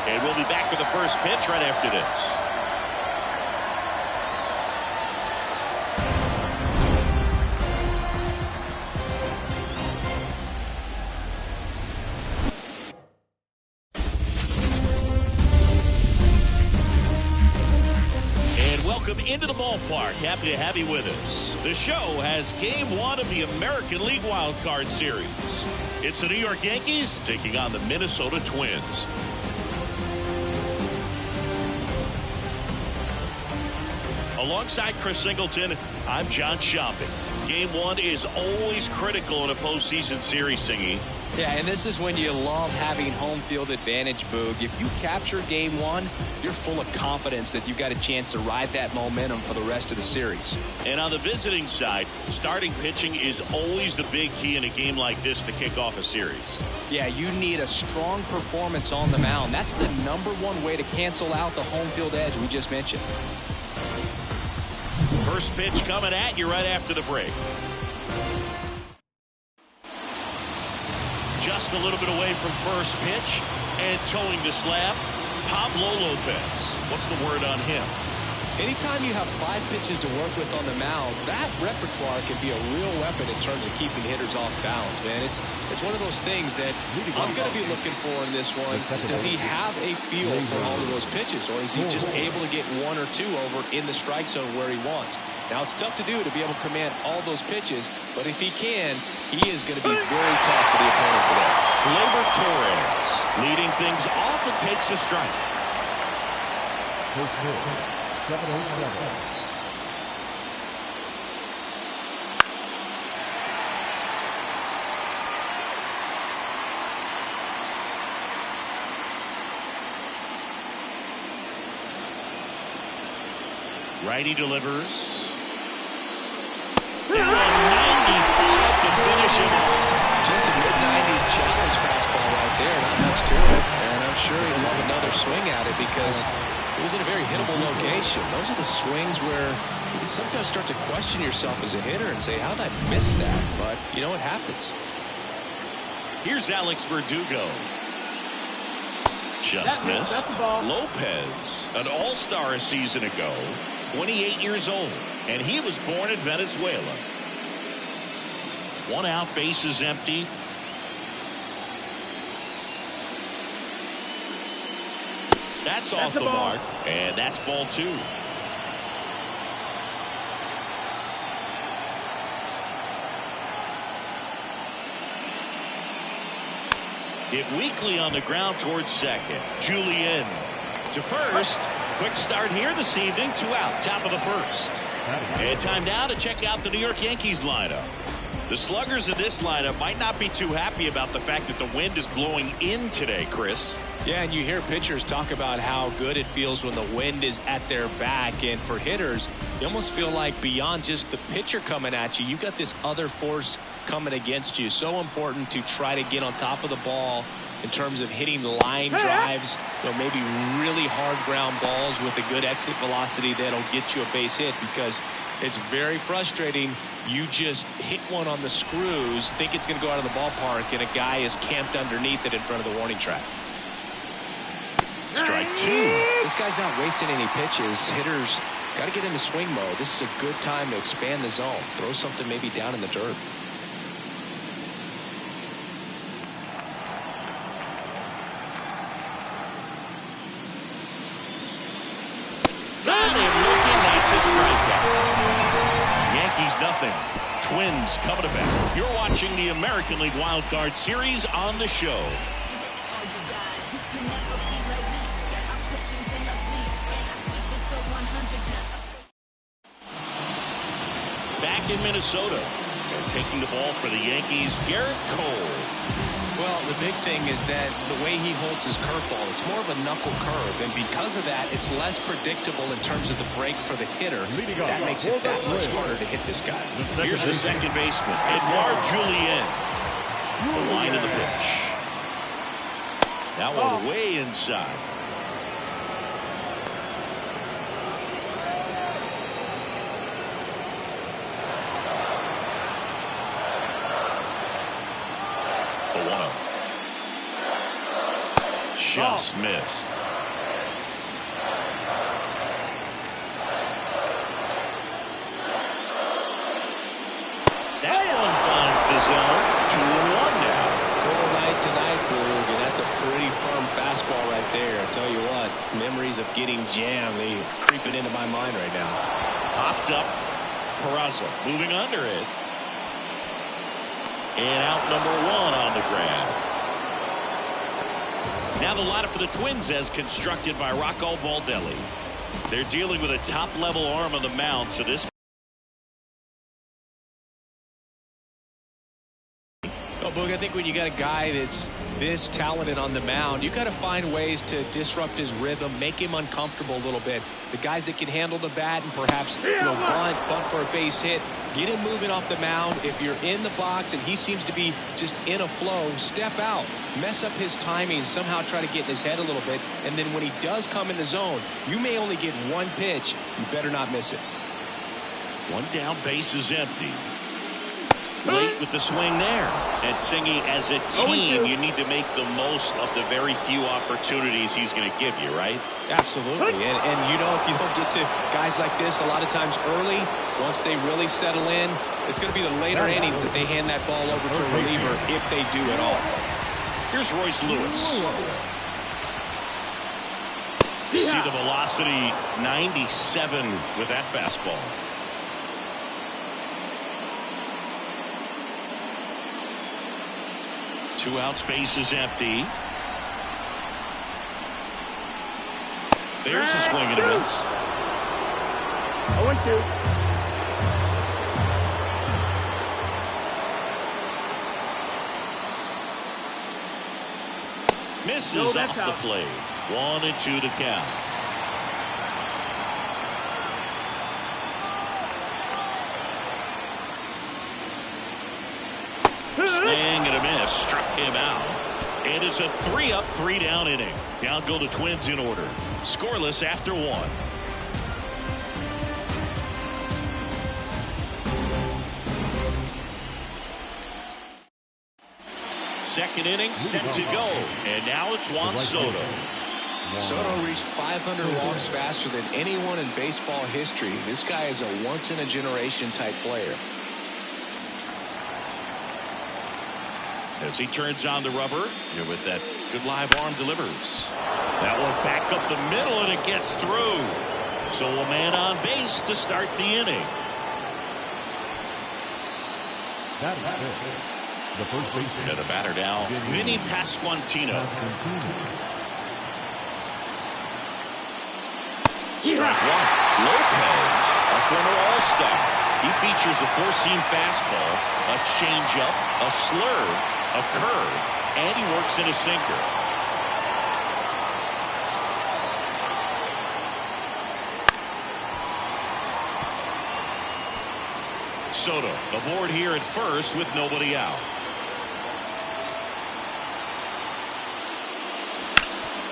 And we'll be back with the first pitch right after this. And welcome into the ballpark. Happy to have you with us. The show has Game 1 of the American League Wildcard Series. It's the New York Yankees taking on the Minnesota Twins. Alongside Chris Singleton, I'm John Shopping. Game 1 is always critical in a postseason series, Singy. Yeah, and this is when you love having home field advantage, Boog. If you capture Game 1, you're full of confidence that you've got a chance to ride that momentum for the rest of the series. And on the visiting side, starting pitching is always the big key in a game like this to kick off a series. Yeah, you need a strong performance on the mound. That's the #1 way to cancel out the home field edge we just mentioned. First pitch coming at you right after the break. Just a little bit away from first pitch and towing the slab, Pablo Lopez. What's the word on him? Anytime you have 5 pitches to work with on the mound, that repertoire can be a real weapon in terms of keeping hitters off balance, man. It's one of those things that I'm going to be looking for in this one. Does he have a feel for all of those pitches, or is he just able to get 1 or 2 over in the strike zone where he wants? Now, it's tough to do to be able to command all those pitches, but if he can, he is going to be very tough for the opponent today. Gleyber Torres leading things off and takes a strike. Righty delivers. And 95 to finish him off. Just a mid-90s challenge fastball right there. Not much to it. And I'm sure he'll love another swing at it because it was in a very hittable location. Those are the swings where you can sometimes start to question yourself as a hitter and say, how did I miss that? But, you know, it happens. Here's Alex Verdugo. Just missed. Lopez, an all-star a season ago, 28 years old, and he was born in Venezuela. 1 out, bases empty. That's off the mark, and that's ball 2. Hit weakly on the ground towards second. Julian to first. Quick start here this evening. 2 out, top of the first. And time now to check out the New York Yankees lineup. The sluggers in this lineup might not be too happy about the fact that the wind is blowing in today, Chris. Yeah, and you hear pitchers talk about how good it feels when the wind is at their back. And for hitters, you almost feel like beyond just the pitcher coming at you, you've got this other force coming against you. So important to try to get on top of the ball in terms of hitting line drives, maybe really hard ground balls with a good exit velocity that'll get you a base hit, because it's very frustrating. You just hit one on the screws, think it's going to go out of the ballpark, and a guy is camped underneath it in front of the warning track. Strike 2. This guy's not wasting any pitches. Hitters got to get into swing mode. This is a good time to expand the zone. Throw something maybe down in the dirt. Yankees nothing. Twins coming to bat. You're watching the American League Wildcard Series on the show. back in Minnesota. And taking the ball for the Yankees, Garrett Cole. Well, the big thing is that the way he holds his curveball, it's more of a knuckle curve, and because of that, it's less predictable in terms of the break for the hitter. That makes it that much harder to hit this guy. Here's the second baseman, Edouard Julien. The line of the pitch. That one way inside. Just missed. That one finds the zone. 2-1 now. Cold night tonight, Boog, and that's a pretty firm fastball right there. I tell you what, memories of getting jammed, they creeping into my mind right now. Popped up. Peraza moving under it. And out number 1 on the grab. Now the lineup for the Twins as constructed by Rocco Baldelli. They're dealing with a top-level arm on the mound, so this. Well, Boog, I think when you got a guy that's this talented on the mound, you got to find ways to disrupt his rhythm, make him uncomfortable a little bit. The guys that can handle the bat and perhaps bunt for a base hit, get him moving off the mound. If you're in the box and he seems to be just in a flow, step out, mess up his timing, somehow try to get in his head a little bit, and then when he does come in the zone, you may only get one pitch. You better not miss it. One down, base is empty. Late with the swing there. And Singy, as a team, you need to make the most of the very few opportunities he's going to give you, right? Absolutely. And you know, if you don't get to guys like this a lot of times early, once they really settle in, it's going to be the later innings that they hand that ball over to a reliever if they do at all. Here's Royce Lewis. See the velocity, 97 with that fastball. Two out, space is empty. There's a swing and a miss. 0-2. Misses off the plate. 1-2 to count. Swing and a miss. Struck him out. And it's a 3-up, 3-down inning. Down go the Twins in order. Scoreless after 1. Second inning set to go. And now it's Juan Soto. Soto reached 500 walks faster than anyone in baseball history. This guy is a once-in-a-generation type player. As he turns on the rubber, with that good live arm delivers. That one back up the middle, and it gets through. So a man on base to start the inning. The first baseman. And the batter now, Vinny Pasquantino. Strike 1. Lopez, a former All-Star. He features a four-seam fastball, a changeup, a slurve, a curve, and he works in a sinker. Soto aboard here at first with nobody out.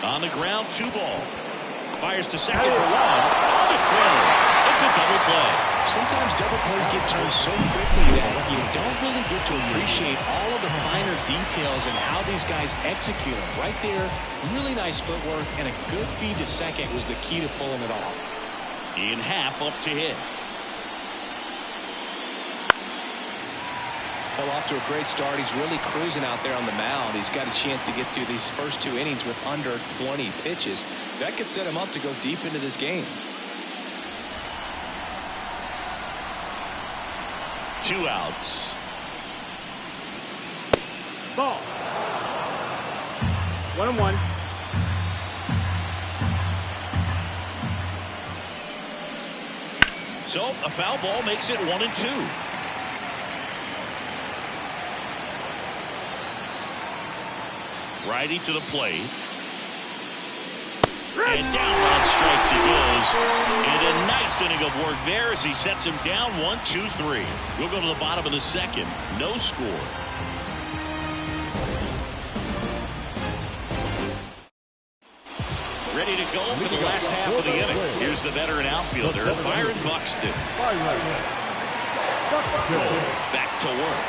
On the ground, 2 ball. Fires to second for 1. On the corner. It's a double play. Sometimes double plays get turned so quickly that you don't really get to appreciate all of the finer details and how these guys execute them. Right there, really nice footwork, and a good feed to second was the key to pulling it off. Ian Happ up to hit. Well, off to a great start. He's really cruising out there on the mound. He's got a chance to get through these first 2 innings with under 20 pitches. That could set him up to go deep into this game. 2 outs. Ball. 1-1. So a foul ball makes it 1-2. Righty to the plate. And down on strikes he goes. And a nice inning of work there as he sets him down 1-2-3. We'll go to the bottom of the second. No score. Ready to go for the last half of the inning. Here's the veteran outfielder, Byron Buxton. Back to work.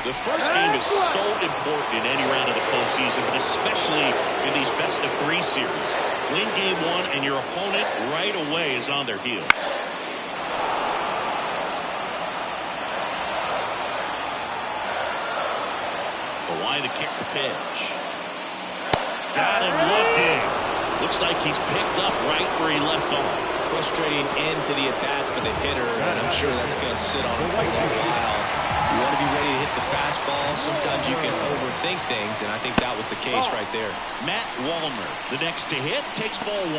The first game is so important in any round of the postseason, but especially in these best-of-3 series. Win game 1 and your opponent right away is on their heels. Kawhi to kick the pitch. Got him looking. Looks like he's picked up right where he left off. Frustrating end to the at-bat for the hitter, and I'm sure that's going to sit on him for a while. You want to be ready to hit the fastball. Sometimes you can overthink things, and I think that was the case right there. Matt Wallner, the next to hit, takes ball 1.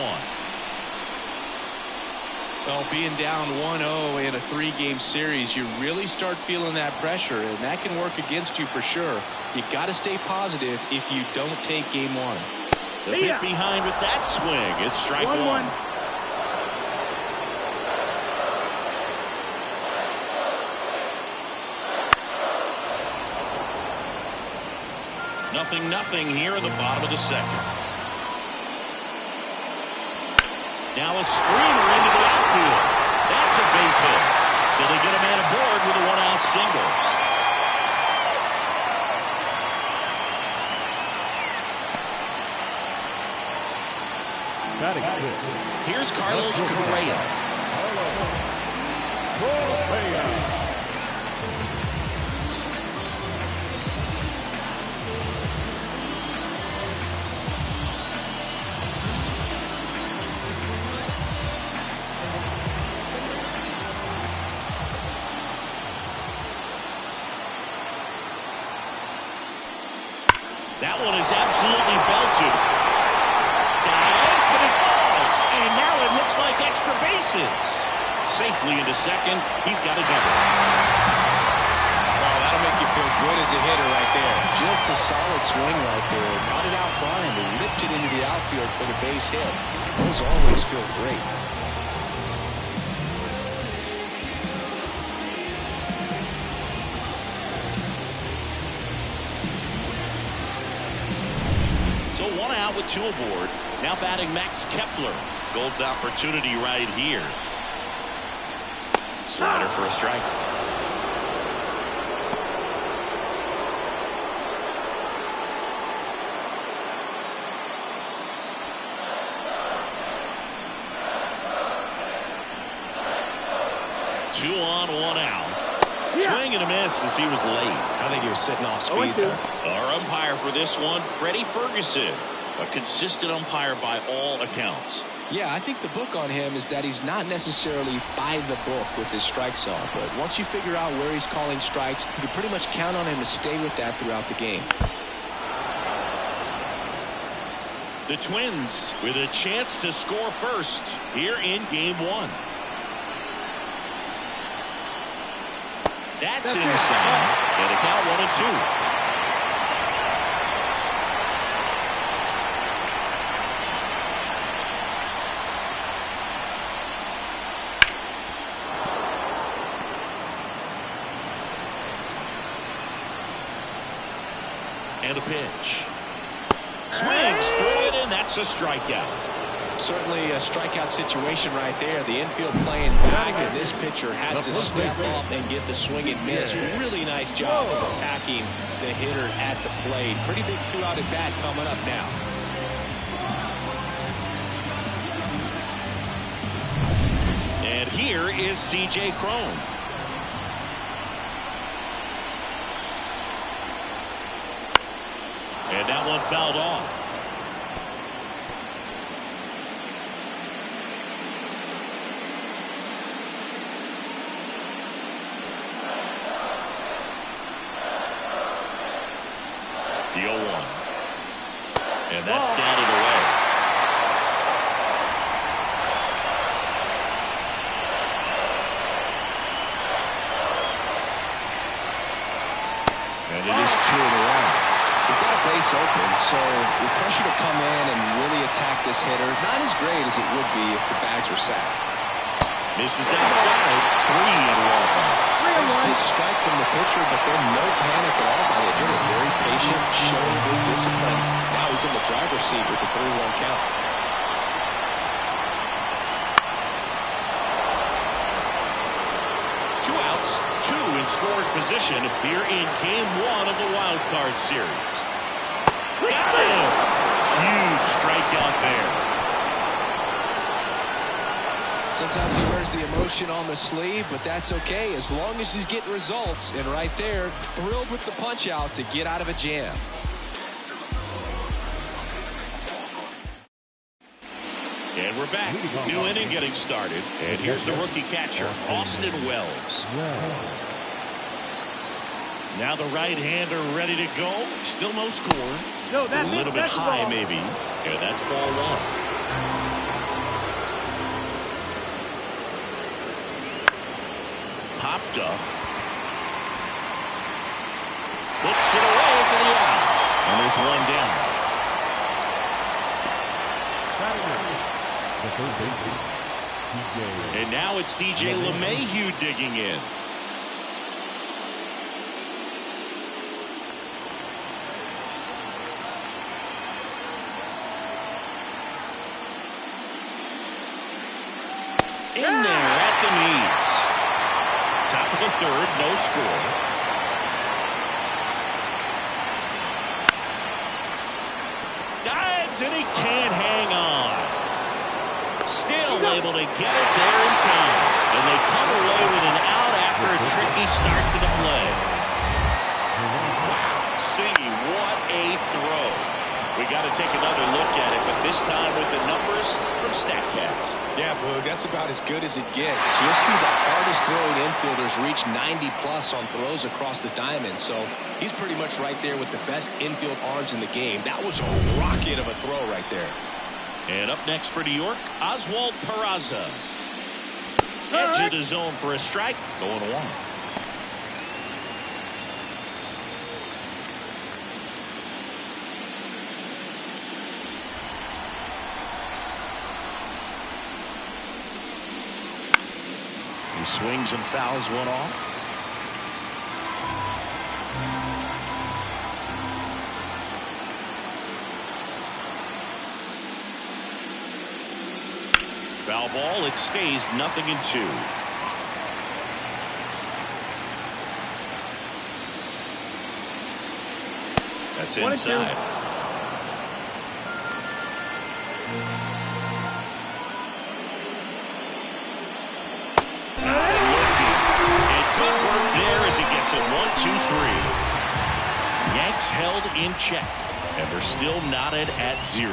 Well, being down 1-0 in a 3-game series, you really start feeling that pressure, and that can work against you for sure. You got to stay positive if you don't take game 1. The hit behind with that swing. It's strike 1. Nothing here in the bottom of the second. Now a screamer into the outfield. That's a base hit. So they get a man aboard with a 1-out single. Here's Carlos Correa. That one is absolutely belted. Dives, but it falls. And now it looks like extra bases. Safely into second. He's got a double. Wow, that'll make you feel good as a hitter right there. Just a solid swing right there. Got it out front and ripped it into the outfield for the base hit. Those always feel great. So 1 out with 2 aboard. Now batting Max Kepler. Golden opportunity right here. Slider for a strike. Two on, 1 out. Swing and a miss as he was late. I think he was sitting off speed there. Our umpire for this one, Freddie Ferguson. A consistent umpire by all accounts. Yeah, I think the book on him is that he's not necessarily by the book with his strike zone. But once you figure out where he's calling strikes, you can pretty much count on him to stay with that throughout the game. The Twins with a chance to score first here in game 1. That's inside. And the count 1-2. And a pitch. Swings through it, and that's a strikeout. Certainly a strikeout situation right there. The infield playing back, and this pitcher has to step up and get the swing and miss. Really nice job of attacking the hitter at the plate. Pretty big 2-out at bat coming up now. And here is C.J. Cron. And that one fouled off. The 0-1. And that's down and away. And it is 2 in a row. He's got a base open, so the pressure to come in and really attack this hitter, not as great as it would be if the bags were sacked. Misses outside. 3 and 1. First big strike from the pitcher, but then no panic at all by the hitter. Very patient, showing good discipline. Now he's in the driver's seat with the 3-1 count. In scoring position here in Game 1 of the Wild Card Series. Got him! Huge strikeout there. Sometimes he wears the emotion on the sleeve, but that's okay as long as he's getting results. And right there, thrilled with the punch out to get out of a jam. And we're back. New inning getting started. And here's the rookie catcher, Austin Wells. Now the right-hander ready to go. Still no score. No, a little bit high, maybe. Yeah, that's ball 1. Popped up. Puts it away for the out. And there's 1 down. And now it's DJ LeMahieu digging in. In there at the knees. Top of the 3rd, no score. Dives and he can't hang on. Still able to get it there in time. And they come away with an out after a tricky start to the play. Wow, see what a throw. We got to take another look at it, but this time with the numbers from StatCast. Yeah, Boog, that's about as good as it gets. You'll see the hardest throwing infielders reach 90+ on throws across the diamond, so he's pretty much right there with the best infield arms in the game. That was a rocket of a throw right there. And up next for New York, Oswald Peraza. Edge of the zone for a strike, going 1. He swings and fouls 1 off. Foul ball. It stays 0-2. That's inside. It 1-2-3. Yanks held in check, and they're still knotted at 0.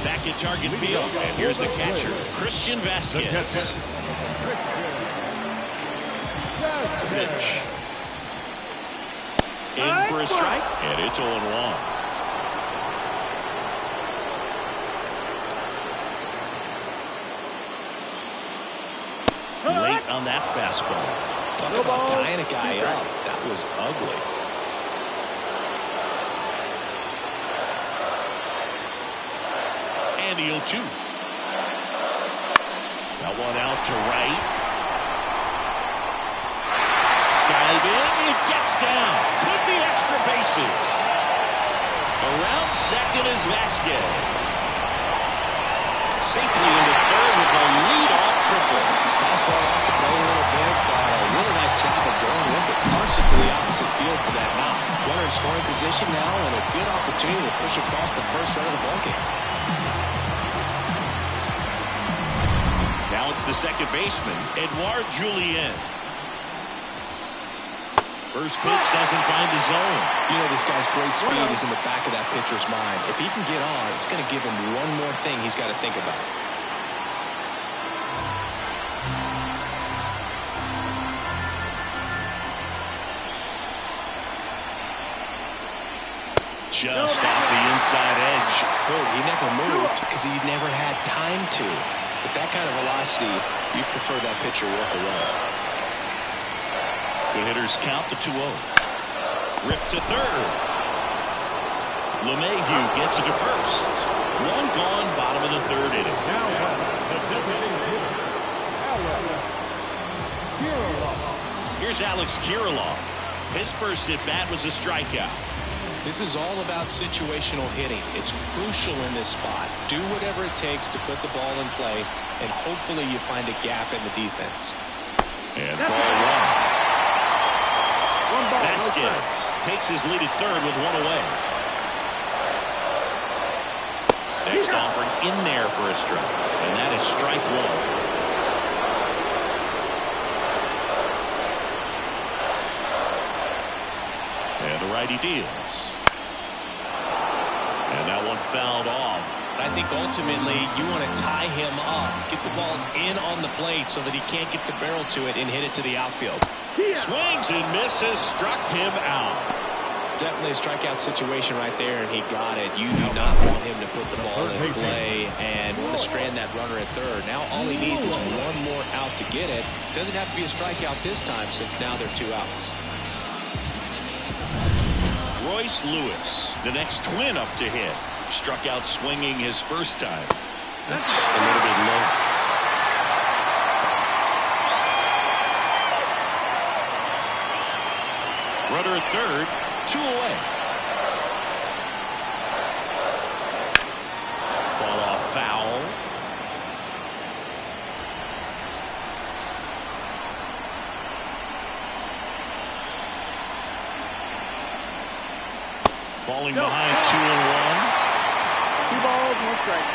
Back at target field, and here's the catcher, Christian Vasquez. Pitch. In for a strike, and it's 0-1. Late on that fastball. Talk about tying a guy up. That was ugly. And the 0-2. That one out to right. Dive in. It gets down. Could be extra bases. Around second is Vasquez. Safely into third with a lead-off triple. Fastball off the plate a little bit, but a really nice job of going with it. Parks it to the opposite field for that knock. Runner in scoring position now, and a good opportunity to push across the first run of the ballgame. Now it's the second baseman, Edouard Julien. First pitch doesn't find the zone. You know, this guy's great speed is in the back of that pitcher's mind. If he can get on, it's going to give him one more thing he's got to think about. Just off off the inside edge. Oh, he never moved because he never had time to. With that kind of velocity, you prefer that pitcher walk away. The hitters count the 2-0. Rip to third. LeMahieu gets it to first. One gone, bottom of the third inning. Here's Alex Kirilloff. His first at bat was a strikeout. This is all about situational hitting. It's crucial in this spot. Do whatever it takes to put the ball in play, and hopefully you find a gap in the defense. And ball one. Vasquez takes his lead at third with one away. Next offer in there for a strike, and that is strike one. And the righty deals. And that one fouled off. I think ultimately you want to tie him up, get the ball in on the plate so that he can't get the barrel to it and hit it to the outfield. Swings and misses, struck him out. Definitely a strikeout situation right there, and he got it. You do not want him to put the ball in play and want to strand that runner at third. Now all he needs is one more out to get it. Doesn't have to be a strikeout this time since now they're 2 outs. Royce Lewis, the next twin up to hit. Struck out swinging his first time. That's a little bit low. Runner at third, 2 away. Fought off foul. Falling behind 2-1. 2 balls, 1 strike.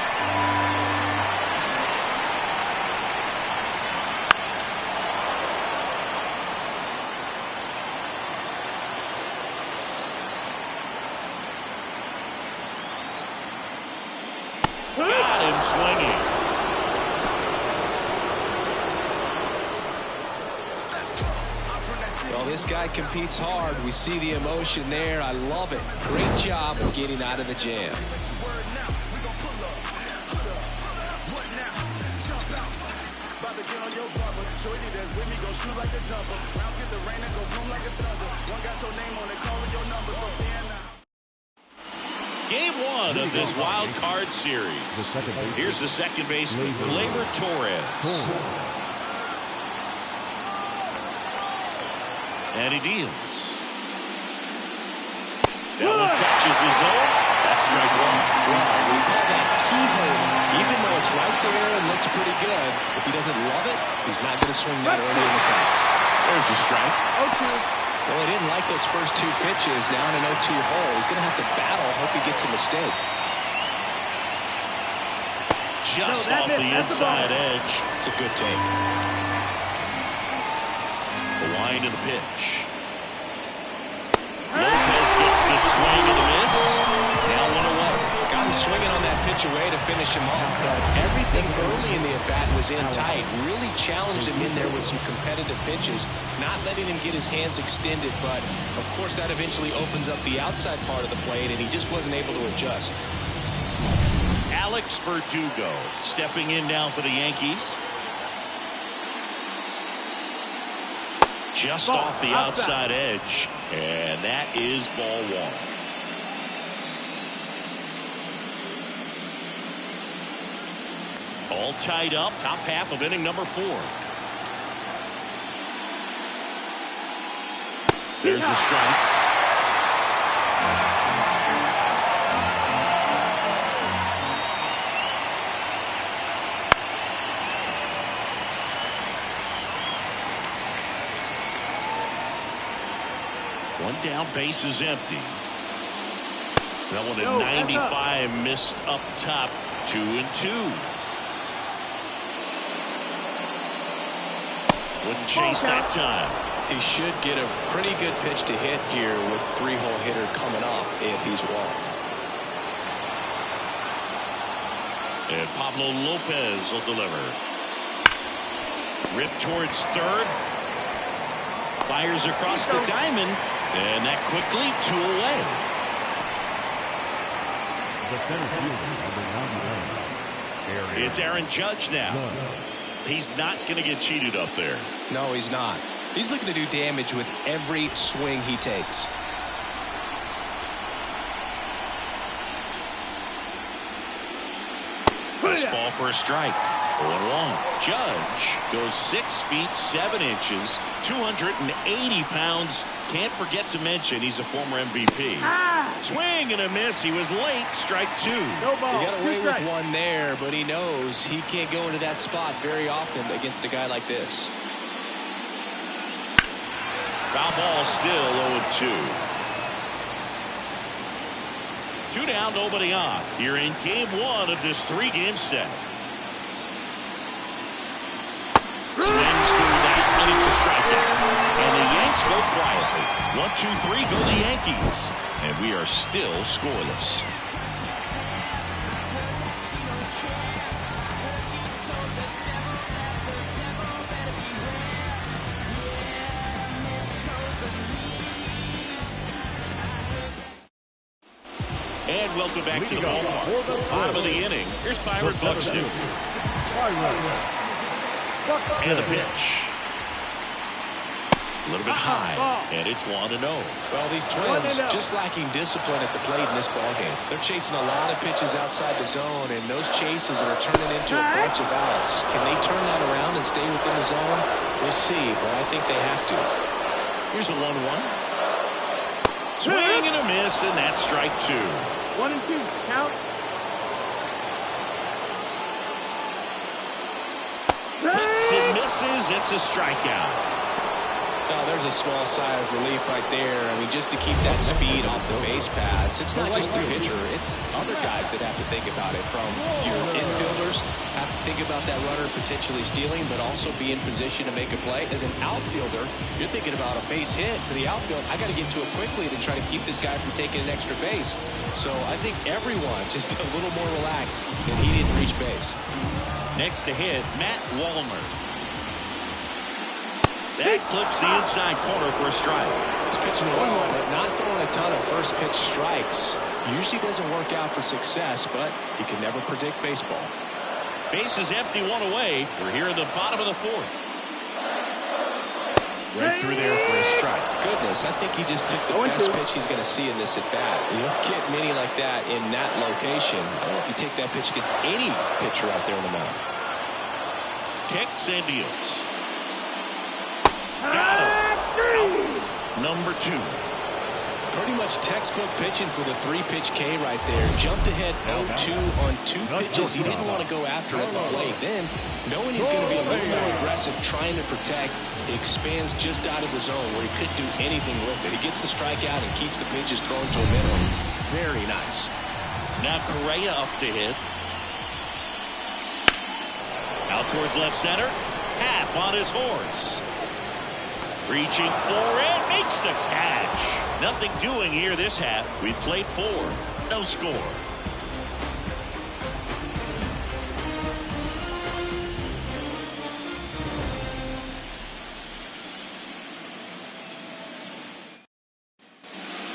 Got him swinging. Well, this guy competes hard. We see the emotion there. I love it. Great job of getting out of the jam. Game 1 of this wild card series. Here's the second baseman, Gleyber Torres. And he deals. That one catches the zone. That's strike one. Well, we call that keyhole. Even though it's right there and looks pretty good, if he doesn't love it, he's not going to swing that early in the count. There's a strike. Well, he didn't like those first 2 pitches. Now in an 0-2 hole, he's going to have to battle. Hope he gets a mistake. Just off the inside edge. It's a good take. The wind of the pitch. Lopez gets the swing and the miss. Now 1 away. Got him swinging on that pitch away to finish him off, but everything early in the at-bat was in tight. Really challenged him in there with some competitive pitches, not letting him get his hands extended, but of course that eventually opens up the outside part of the plate, and he just wasn't able to adjust. Alex Verdugo stepping in now for the Yankees. Just off the outside edge, and that is ball 1. All tied up, top half of inning number 4. There's the strike. One down, base is empty. That one at 95, missed up top, 2-2. Wouldn't chase that time. He should get a pretty good pitch to hit here with 3-hole hitter coming up if he's walked. And Pablo Lopez will deliver. Rip towards third. Fires across the diamond. And that quickly 2 away. The center fielder, number 99. It's Aaron Judge now. He's not going to get cheated up there. No, he's not. He's looking to do damage with every swing he takes. Fastball for a strike. 0-1. Judge goes 6 feet 7 inches, 280 pounds. Can't forget to mention he's a former MVP. Swing and a miss. He was late. Strike 2. No ball. He got away with one there, but he knows he can't go into that spot very often against a guy like this. Foul ball, still 0-2. 2 down, nobody on. Here in game 1 of this 3-game set. Swings through that, and it's a strikeout. And the Yanks go quietly. 1-2-3 go the Yankees. And we are still scoreless. And welcome back to the ballpark. Bottom of the inning. Here's Byron Buxton. And the pitch. A little bit high. And it's 1-0. Well, these Twins just lacking discipline at the plate in this ballgame. They're chasing a lot of pitches outside the zone, and those chases are turning into a bunch of outs. Can they turn that around and stay within the zone? We'll see, but I think they have to. Here's a 1-1. Swing and a miss, and that's strike 2. 1 and 2. Count. Hits and misses. It's a strikeout. Oh, there's a small sigh of relief right there. I mean, just to keep that speed off the base paths. It's not just the pitcher. It's other guys that have to think about it. From your infielders have to think about that runner potentially stealing, but also be in position to make a play. As an outfielder, you're thinking about a base hit to the outfield. I got to get to it quickly to try to keep this guy from taking an extra base. So I think everyone just a little more relaxed that he didn't reach base. Next to hit, Matt Wallner. That clips the inside corner for a strike. He's pitching well, but not throwing a ton of first pitch strikes. Usually doesn't work out for success, but you can never predict baseball. Base is empty, 1 away. We're here in the bottom of the 4th. Right through there for a strike. Goodness, I think he just took the best pitch he's going to see in this at bat. You don't get many like that in that location. I don't know if you take that pitch against any pitcher out there on the mound. Kicks and deals. Got him. Number 2. Pretty much textbook pitching for the 3-pitch K right there. Jumped ahead 0-2 on 2 pitches. He didn't want to go after at the plate. Then, knowing he's going to be a little more aggressive, trying to protect, he expands just out of the zone where he couldn't do anything with it. He gets the strikeout and keeps the pitches thrown to a minimum. Very nice. Now Correa up to hit. Out towards left center. Happ on his horse. Reaching for it, makes the catch. Nothing doing here this half. We've played 4. No score.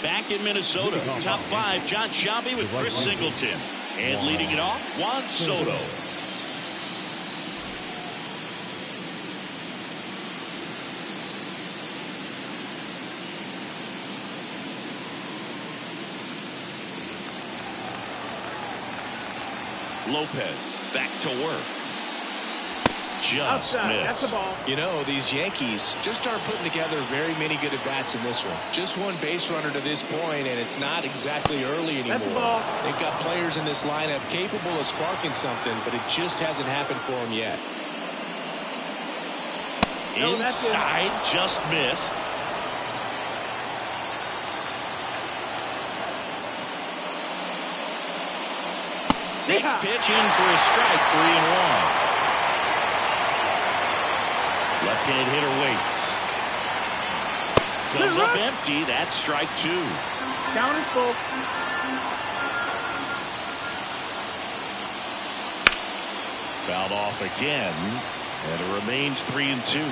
Back in Minnesota, top 5, John Sciambi with Chris Singleton. And leading it off, Juan Soto. Lopez back to work. Just outside. That's the missed. ball. You know, these Yankees just aren't putting together very many good at-bats in this one. Just one base runner to this point, and it's not exactly early anymore. That's the ball. They've got players in this lineup capable of sparking something, but it just hasn't happened for them yet. No, that's it. Inside, just missed. Next pitch in for a strike, 3-1. Left-hand hitter waits. Comes up empty. That's strike 2. Count is full. Fouled off again, and it remains 3-2.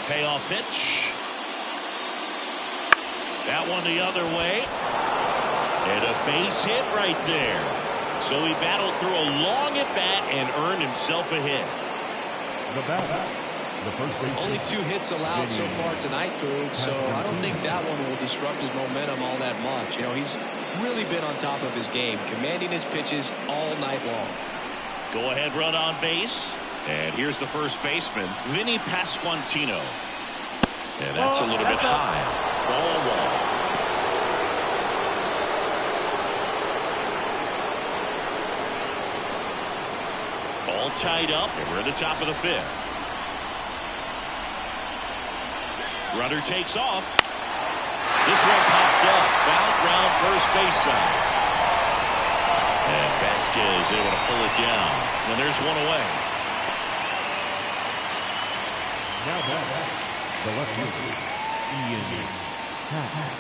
Payoff pitch. That one the other way. And a base hit right there. So he battled through a long at bat and earned himself a hit. The batter, the first baseman. Only 2 hits allowed so far tonight, Boog, so I don't think that one will disrupt his momentum all that much. You know, he's really been on top of his game, commanding his pitches all night long. Go ahead run on base. And here's the first baseman, Vinny Pasquantino. And that's a little bit high. Ball one. All tied up, and we're at the top of the 5th. Runner takes off. This one popped up. Foul ground first base side. And Vasquez able to pull it down. And there's one away. Now back, the left fielder, Ian Happ.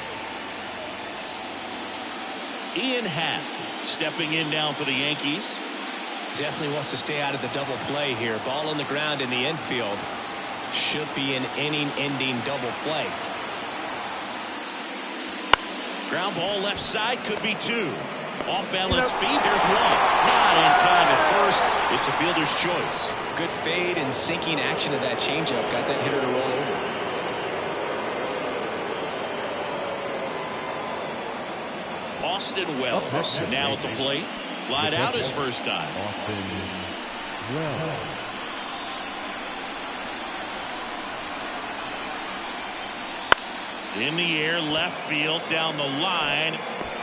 Ian Happ stepping in now for the Yankees. Definitely wants to stay out of the double play here. Ball on the ground in the infield. Should be an inning-ending double play. Ground ball left side, could be 2. Off balance speed, there's 1. Not in time at first. It's a fielder's choice. Good fade and sinking action of that changeup. Got that hitter to roll over. Austin Wells now at the plate. Flied out his first time. Austin Wells. In the air, left field, down the line.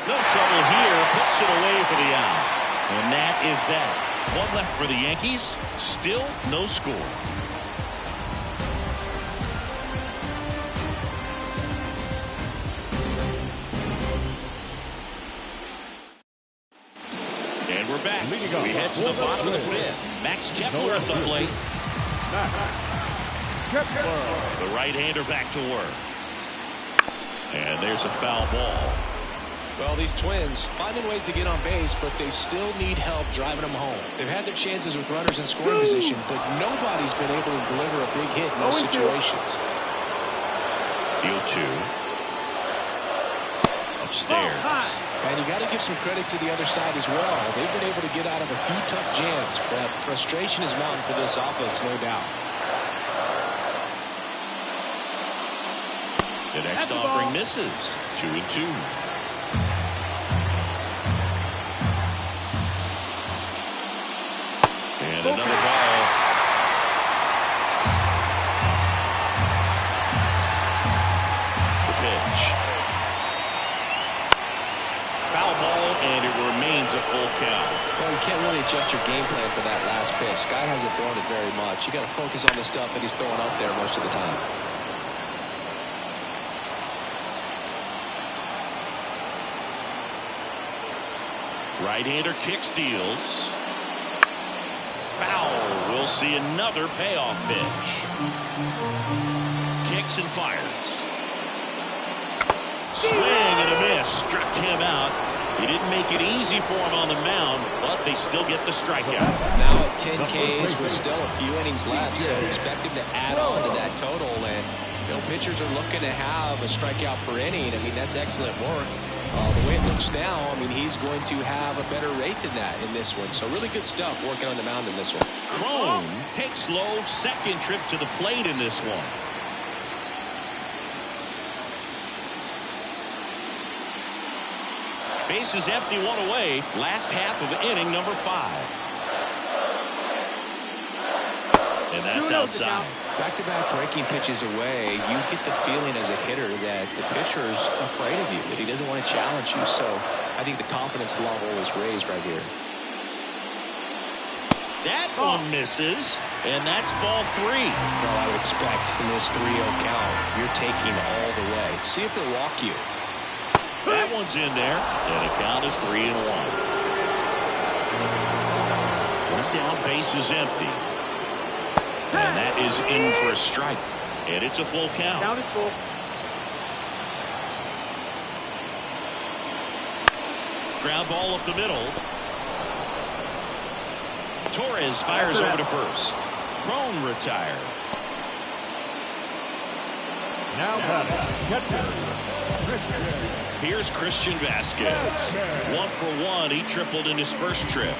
No trouble here. Puts it away for the out. And that is that. 1 left for the Yankees. Still no score. And we're back. We head to the bottom of the 5th. Max Kepler at the plate. The right-hander back to work. And there's a foul ball. Well, these Twins finding ways to get on base, but they still need help driving them home. They've had their chances with runners in scoring position, but nobody's been able to deliver a big hit in those situations. Deal 2. Upstairs. And you got to give some credit to the other side as well. They've been able to get out of a few tough jams, but frustration is mounting for this offense, no doubt. The next offering misses. 2-2. And another ball. The pitch. Foul ball, and it remains a full count. Well, you can't really adjust your game plan for that last pitch. Guy hasn't thrown it very much. You got to focus on the stuff that he's throwing up there most of the time. Right-hander kicks, deals. Foul. We'll see another payoff pitch. Kicks and fires. Swing and a miss. Struck him out. He didn't make it easy for him on the mound, but they still get the strikeout. Now at 10 Ks with still a few innings left, so expect him to add on to that total. And you know, pitchers are looking to have a strikeout per inning. I mean, that's excellent work. The way it looks now, I mean, he's going to have a better rate than that in this one. So really good stuff working on the mound in this one. Crone takes low, second trip to the plate in this one. Base is empty, 1 away. Last half of inning number 5. And that's outside. Back-to-back breaking pitches away, you get the feeling as a hitter that the pitcher's afraid of you, that he doesn't want to challenge you. So I think the confidence level is raised right here. That one misses, and that's ball 3. Well, I would expect in this 3-0 count, you're taking all the way. See if he'll walk you. That one's in there, and the count is 3-1. One down, base is empty. And that is in for a strike. And it's a full count. Count is full. Ground ball up the middle. Torres fires over to first. Crone retired. Now batting, catcher, Christian. Here's Christian Vasquez. 1 for 1. He tripled in his first trip.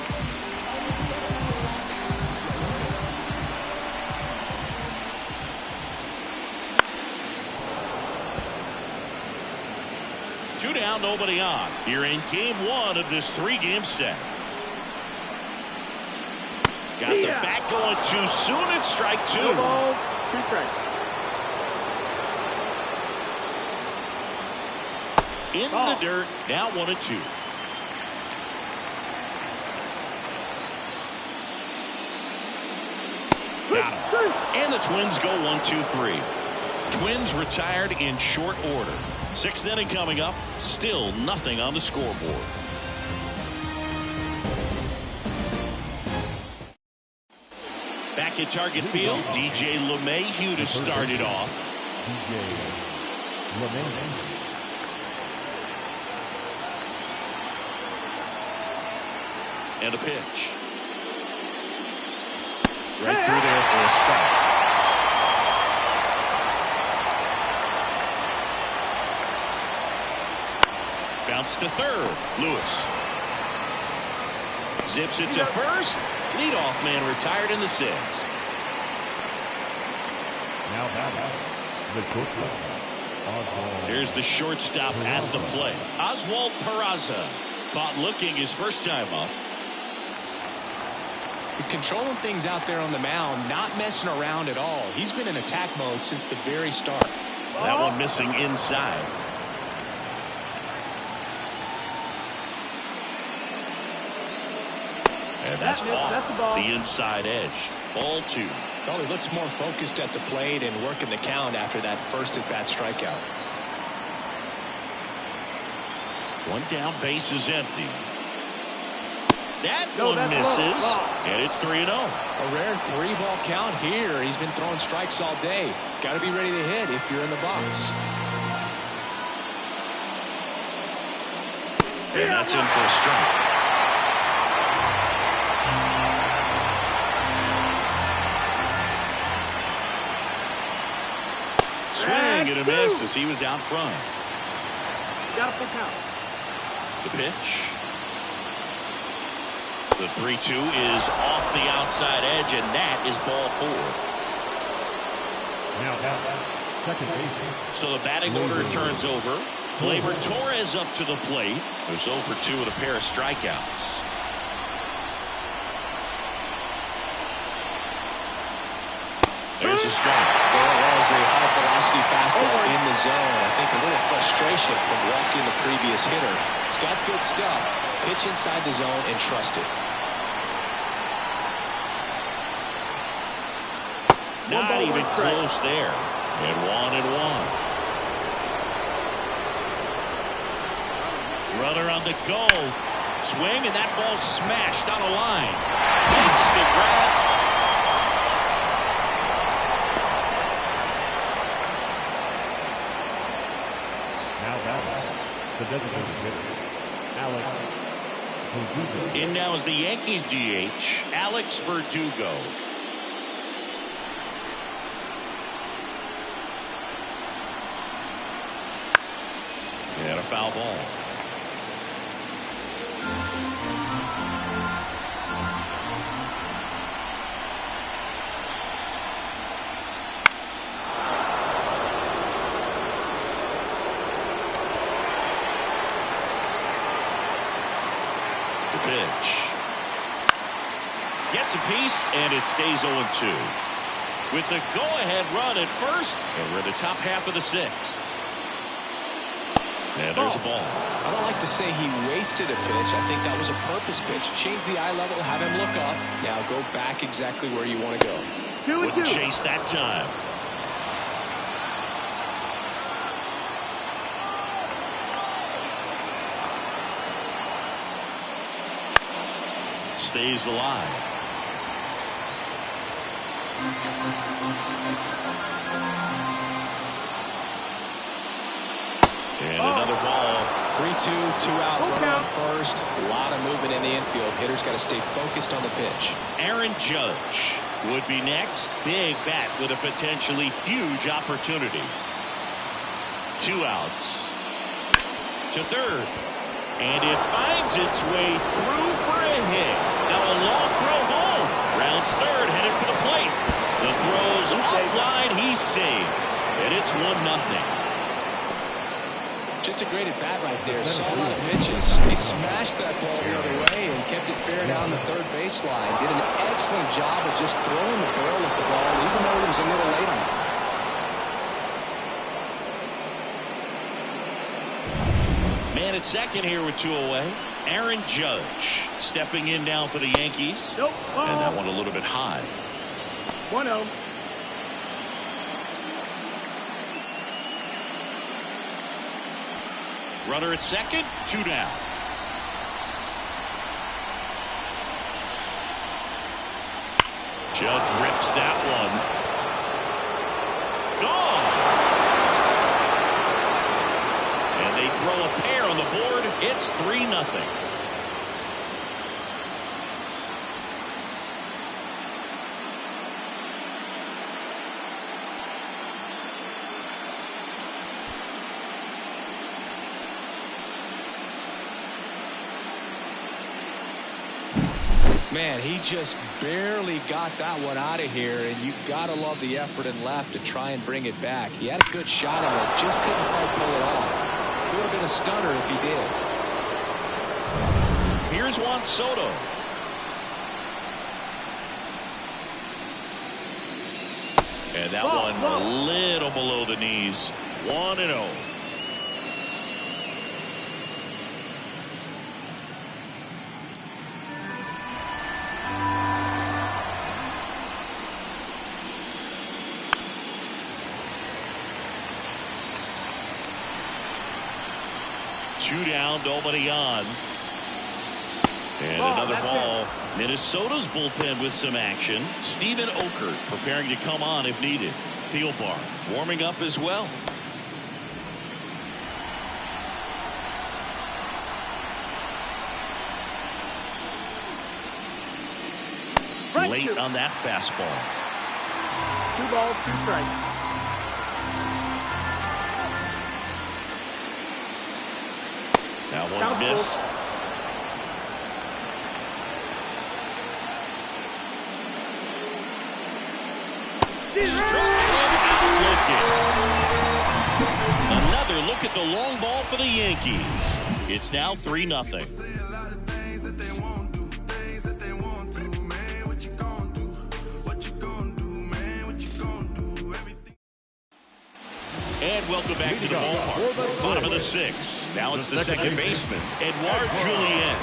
Two down, nobody on. Here in game 1 of this 3-game set. Got the bat going too soon. It's strike 2. No balls, 2 strikes. In the dirt, now 1-2. Got him. And the Twins go 1-2-3. Twins retired in short order. 6th inning coming up. Still nothing on the scoreboard. Back at Target Field, DJ LeMahieu to start it off. DJ LeMahieu. And a pitch. Right through there for a strike. Bounce to third. Lewis. Zips it to first. Leadoff man retired in the 6th. Now batting, the shortstop. Here's the shortstop at the plate. Oswald Peraza. Caught looking his first time up. He's controlling things out there on the mound, not messing around at all. He's been in attack mode since the very start. That one missing inside. And that's off the inside edge. Ball 2. Well, he looks more focused at the plate and working the count after that first at-bat strikeout. 1 down, base is empty. That one misses, and it's 3-0. A rare 3-ball count here. He's been throwing strikes all day. Got to be ready to hit if you're in the box. And that's in for a strike. Swing and a miss as he was out front. Got a full count. The pitch. The 3-2 is off the outside edge, and that is ball 4. Now second base. So the batting order turns over. Gleyber Torres up to the plate. There's 0 for 2 with a pair of strikeouts. There's a strike. There was a high-velocity fastball in the zone. I think a little frustration from walking the previous hitter. He's got good stuff. Pitch inside the zone and trust it. Not even close there. And 1-1. Runner on the go. Swing, and that ball smashed on a line. Makes the grab. Now batting, the designated hitter, Alex Verdugo. In now is the Yankees DH, Alex Verdugo. And a foul ball. The pitch. Gets a piece, and it stays 0-2. With the go-ahead run at first, and we're in the top half of the 6th. And there's a ball. I don't like to say he wasted a pitch. I think that was a purpose pitch. Change the eye level, have him look up. Now go back exactly where you want to go. 2-2. Wouldn't chase that time. Stays alive. And another ball. 3-2, 2 out, runner on first. A lot of movement in the infield. Hitters got to stay focused on the pitch. Aaron Judge would be next. Big bat with a potentially huge opportunity. 2 outs. To third. And it finds its way through for a hit. Now a long throw home. Rounds third, headed for the plate. The throw's offline. He's saved. And it's 1-0. Just a great at-bat right there. Saw a lot of pitches. He smashed that ball the other way and kept it fair down the third baseline. Did an excellent job of just throwing the barrel at the ball, even though it was a little late on it. Man at second here with 2 away. Aaron Judge stepping in now for the Yankees. Nope. And that one a little bit high. 1-0. Runner at second, 2 down. Judge rips that one. Gone. And they throw a pair on the board. It's 3-0. Man, he just barely got that one out of here, and you gotta love the effort and left to try and bring it back. He had a good shot at it, just couldn't quite pull it off. It would have been a stunner if he did. Here's Juan Soto. And that one a little below the knees. 1-0. Two down, nobody on. And another ball. Minnesota's bullpen with some action. Steven Okert preparing to come on if needed. Thielbar warming up as well. Late on that fastball. 2 balls, 2 strikes. That one missed. Struck him out looking. Another look at the long ball for the Yankees. It's now 3-0. And welcome back to the ballpark. Bottom of the 6th. Now it's the second baseman, Edouard Julien.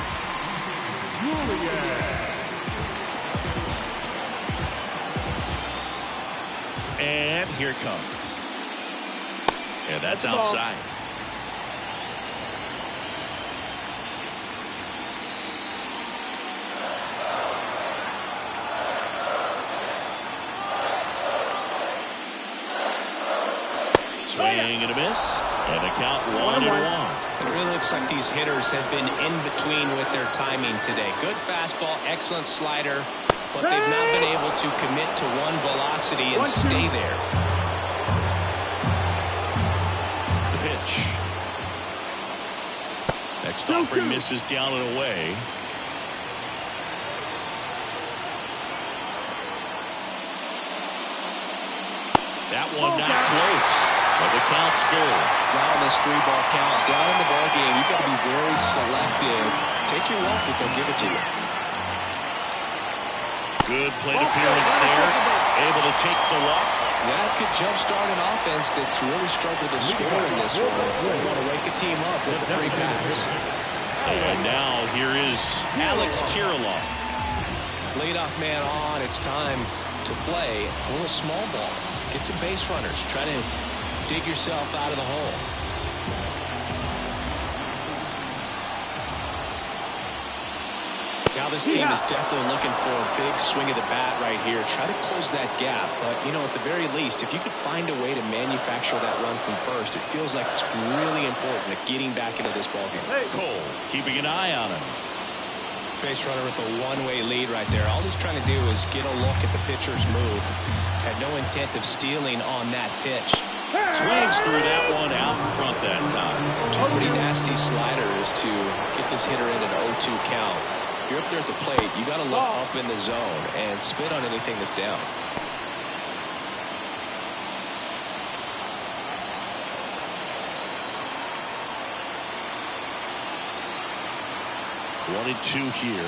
And here it comes. And that's outside. Swing and a miss, and a count 1-1. It really looks like these hitters have been in between with their timing today. Good fastball, excellent slider, but they've not been able to commit to one velocity and stay there. The pitch. Next offering misses down and away. That one not close. But the count's good. Now in this 3-ball count, down in the ball game, you've got to be very selective. Take your walk if they'll give it to you. Good plate appearance there. Able to take the walk. That could jumpstart an offense that's really struggled to score in this one. You want to wake a team up with a free pass. And now here is Alex Kirilloff. Leadoff man on. It's time to play a little small ball. Get some base runners. Try to dig yourself out of the hole. Now this team is definitely looking for a big swing of the bat right here. Try to close that gap. But, you know, at the very least, if you could find a way to manufacture that run from first, it feels like it's really important at getting back into this ballgame. Cole keeping an eye on him. Base runner with a one-way lead right there. All he's trying to do is get a look at the pitcher's move. Had no intent of stealing on that pitch. Swings through that one out in front that time. Two pretty nasty sliders to get this hitter in an 0-2 count. If you're up there at the plate, you got to look up in the zone and spit on anything that's down. One and two here.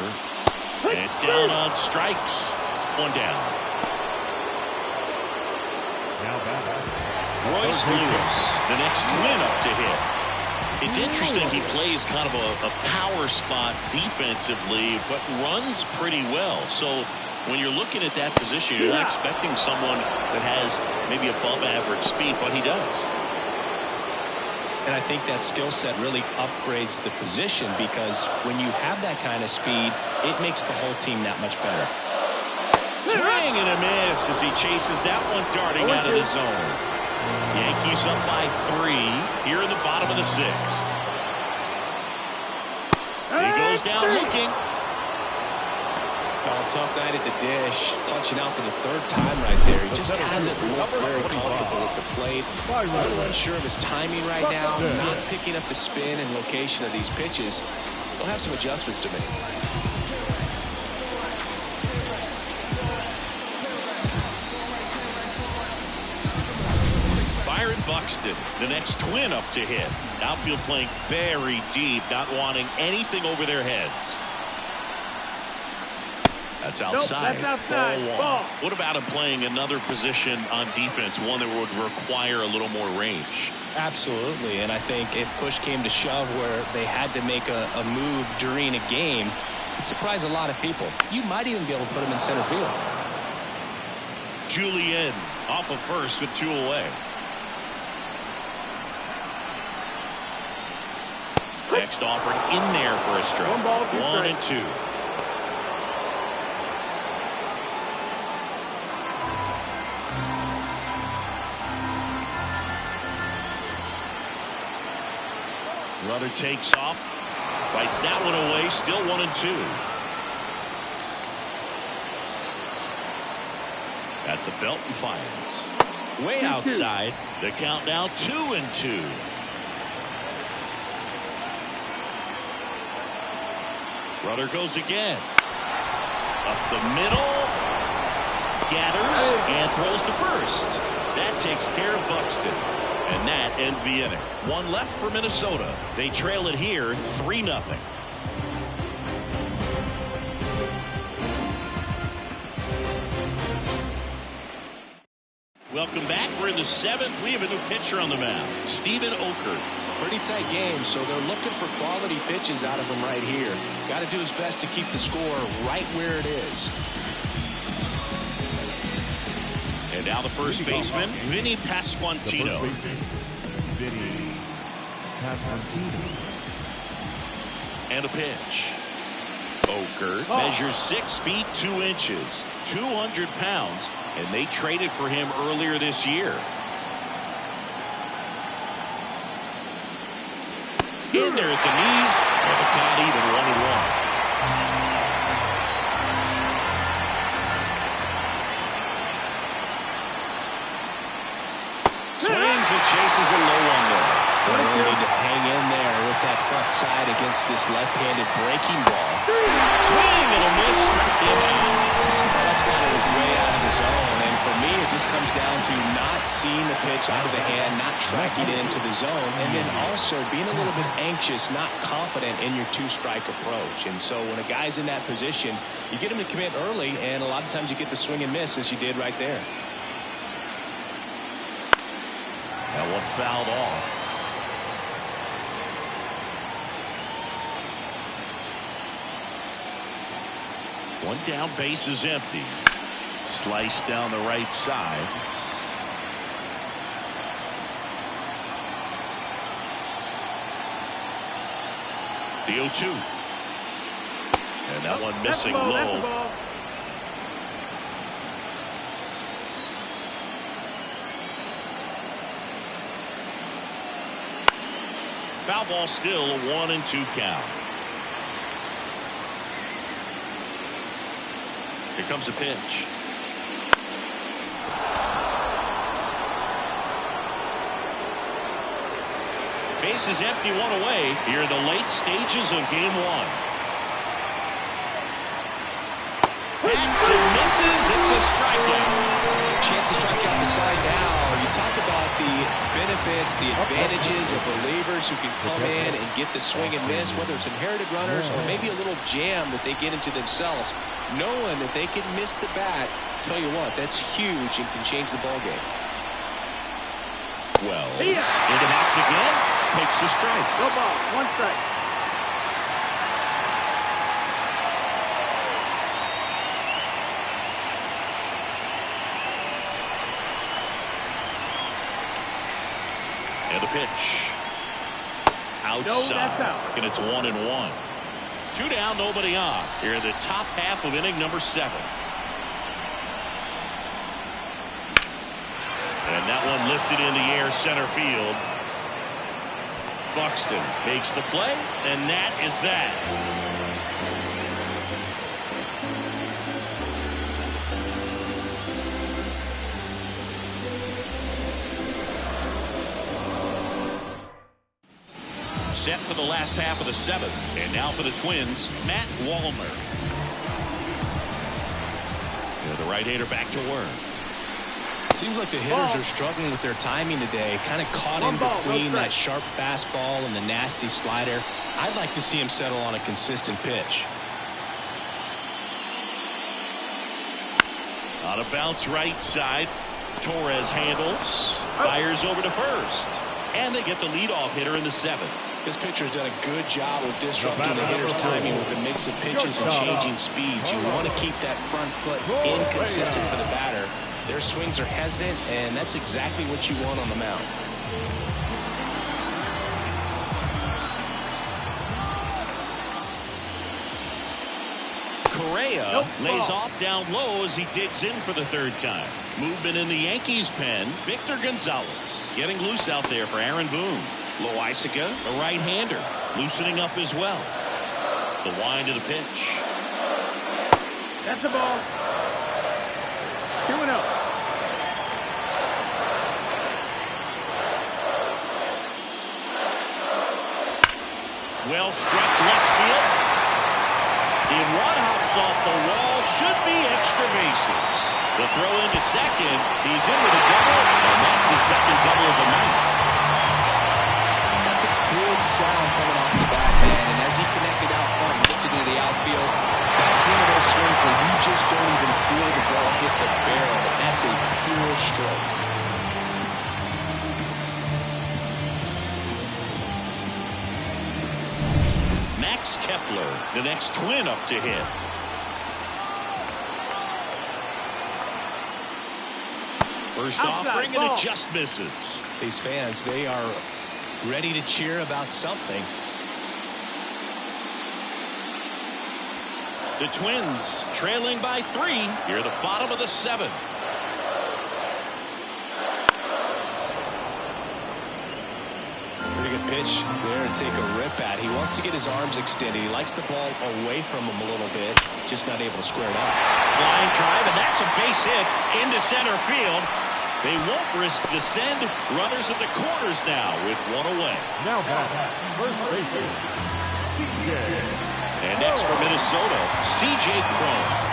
And down on strikes. One down. Now back. Royce Lewis, the next twin up to hit. It's interesting he plays kind of a power spot defensively, but runs pretty well. So when you're looking at that position, you're not expecting someone that has maybe above average speed, but he does. And I think that skill set really upgrades the position, because when you have that kind of speed, it makes the whole team that much better. Swing and a miss as he chases that one darting out of the zone. Yankees up by 3 here in the bottom of the 6th. He goes down looking. Oh, tough night at the dish. Punching out for the 3rd time right there. He just hasn't looked very comfortable at the plate. A little unsure of his timing right now. Not picking up the spin and location of these pitches. He'll have some adjustments to make. Buxton, the next twin up to hit. Outfield playing very deep, not wanting anything over their heads. That's outside. Nope, that's outside. Ball. What about him playing another position on defense, one that would require a little more range? Absolutely, and I think if push came to shove where they had to make a move during a game, it'd surprise a lot of people. You might even be able to put him in center field. Julian off of first with 2 away. Next offered in there for a strike. 1 ball, 2 1 and 2. Runner takes off, fights that one away, still 1 and 2. At the belt and fires. Way outside. The count now 2 and 2. Runner goes again. Up the middle. Gathers and throws to first. That takes care of Buxton. And that ends the inning. 1 left for Minnesota. They trail it here 3-0. Welcome back. We're in the 7th. We have a new pitcher on the mound. Steven Okert. Pretty tight game, so they're looking for quality pitches out of him right here. Got to do his best to keep the score right where it is. And now the first baseman, Vinny Pasquantino. Vinny Pasquantino. And a pitch. Okert measures 6 feet 2 inches, 200 pounds, and they traded for him earlier this year. In there at the knees, and the count even 1-1. Swings and chases a low one there. They really need to hang in there with that front side against this left-handed breaking ball. Swing and a miss. Struck him out. That slider was way out of the zone, and for me it just comes down to not seeing the pitch out of the hand, not tracking it into the zone, and then also being a little bit anxious, not confident in your 2-strike approach. And so when a guy's in that position, you get him to commit early, and a lot of times you get the swing and miss as you did right there. That one fouled off. One down, base is empty. Slice down the right side. The 0-2. And that one missing low. Foul ball, still a 1-2 count. Here comes a pitch. Base is empty, one away here in the late stages of game one. Backs and misses. It's a strikeout. Chance to strike out the side now. You talk about the benefits, the advantages of relievers who can come in and get the swing and miss, whether it's inherited runners or maybe a little jam that they get into themselves. Knowing that they can miss the bat, tell you what, that's huge and can change the ball game. Wells into box again, takes the strike. No ball, one strike. And the pitch. Outside. No, that's out. And it's 1-1. 2 down, nobody on. Here in the top half of inning number 7. And that one lifted in the air center field. Buxton makes the play, and that is that. Set for the last half of the 7th. And now for the Twins, Matt Wallner. The right-hander back to work. Seems like the hitters are struggling with their timing today. Kind of caught in between that sharp fastball and the nasty slider. I'd like to see him settle on a consistent pitch. On a bounce right side. Torres handles. Fires over to first. And they get the leadoff hitter in the 7th. This pitcher's done a good job of disrupting the hitter's timing with a mix of pitches and changing speeds. You want to keep that front foot inconsistent for the batter. Their swings are hesitant, and that's exactly what you want on the mound. Correa lays off down low as he digs in for the 3rd time. Movement in the Yankees pen. Victor Gonzalez getting loose out there for Aaron Boone. Loaisiga, a right-hander, loosening up as well. The wind of the pitch. That's the ball. 2-0. Well struck left field. The run hops off the wall. Should be extra bases. The throw into second. He's in with a double, and that's his 2nd double of the night. That's a good sound coming off the bat, man. And as he connected out front and lifted into the outfield, that's one of those swings where you just don't even feel the ball hit the barrel. That's a pure stroke. Max Kepler, the next Twin up to hit. First offering, and it just misses. These fans, they are ready to cheer about something. The Twins trailing by 3 here at the bottom of the 7th. Pretty good pitch there to take a rip at. He wants to get his arms extended. He likes the ball away from him a little bit, just not able to square it up. Flying drive, and that's a base hit into center field. They won't risk the send. Runners at the corners now with 1 away. Now back, first baseman, C.J. And next for Minnesota, C.J. Cron.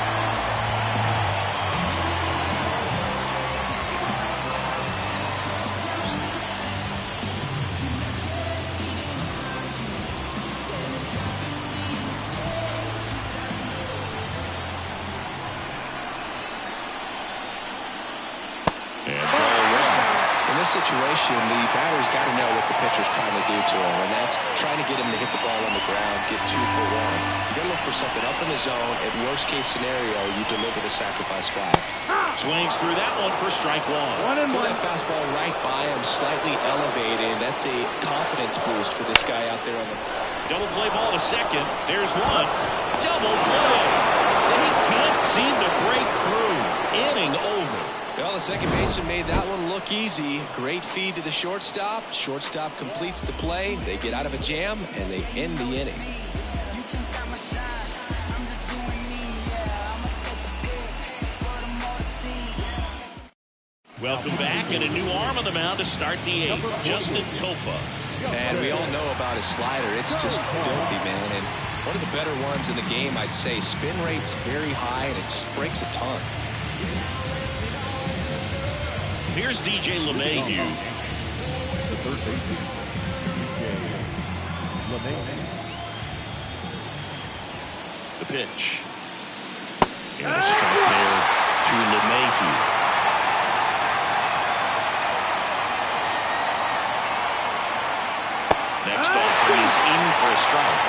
Situation, the batter's got to know what the pitcher's trying to do to him, and that's trying to get him to hit the ball on the ground, get 2 for 1. You got to look for something up in the zone. At worst case scenario, you deliver the sacrifice fly. Swings through that one for strike 1. Pull that fastball right by him, slightly elevated. That's a confidence boost for this guy out there on the double play ball to second. There's one. Double play. They can't seem to break through. Inning over. Well, the second baseman made that one look easy. Great feed to the shortstop. Shortstop completes the play. They get out of a jam, and they end the inning. Welcome back, and a new arm on the mound to start the 8th. Justin Topa. And we all know about his slider. It's just filthy, man. And one of the better ones in the game, I'd say. Spin rate's very high, and it just breaks a ton. Here's DJ LeMahieu. The third baseman, DJ LeMahieu. The pitch. And a strike there to LeMahieu. Next offering is in for a strike.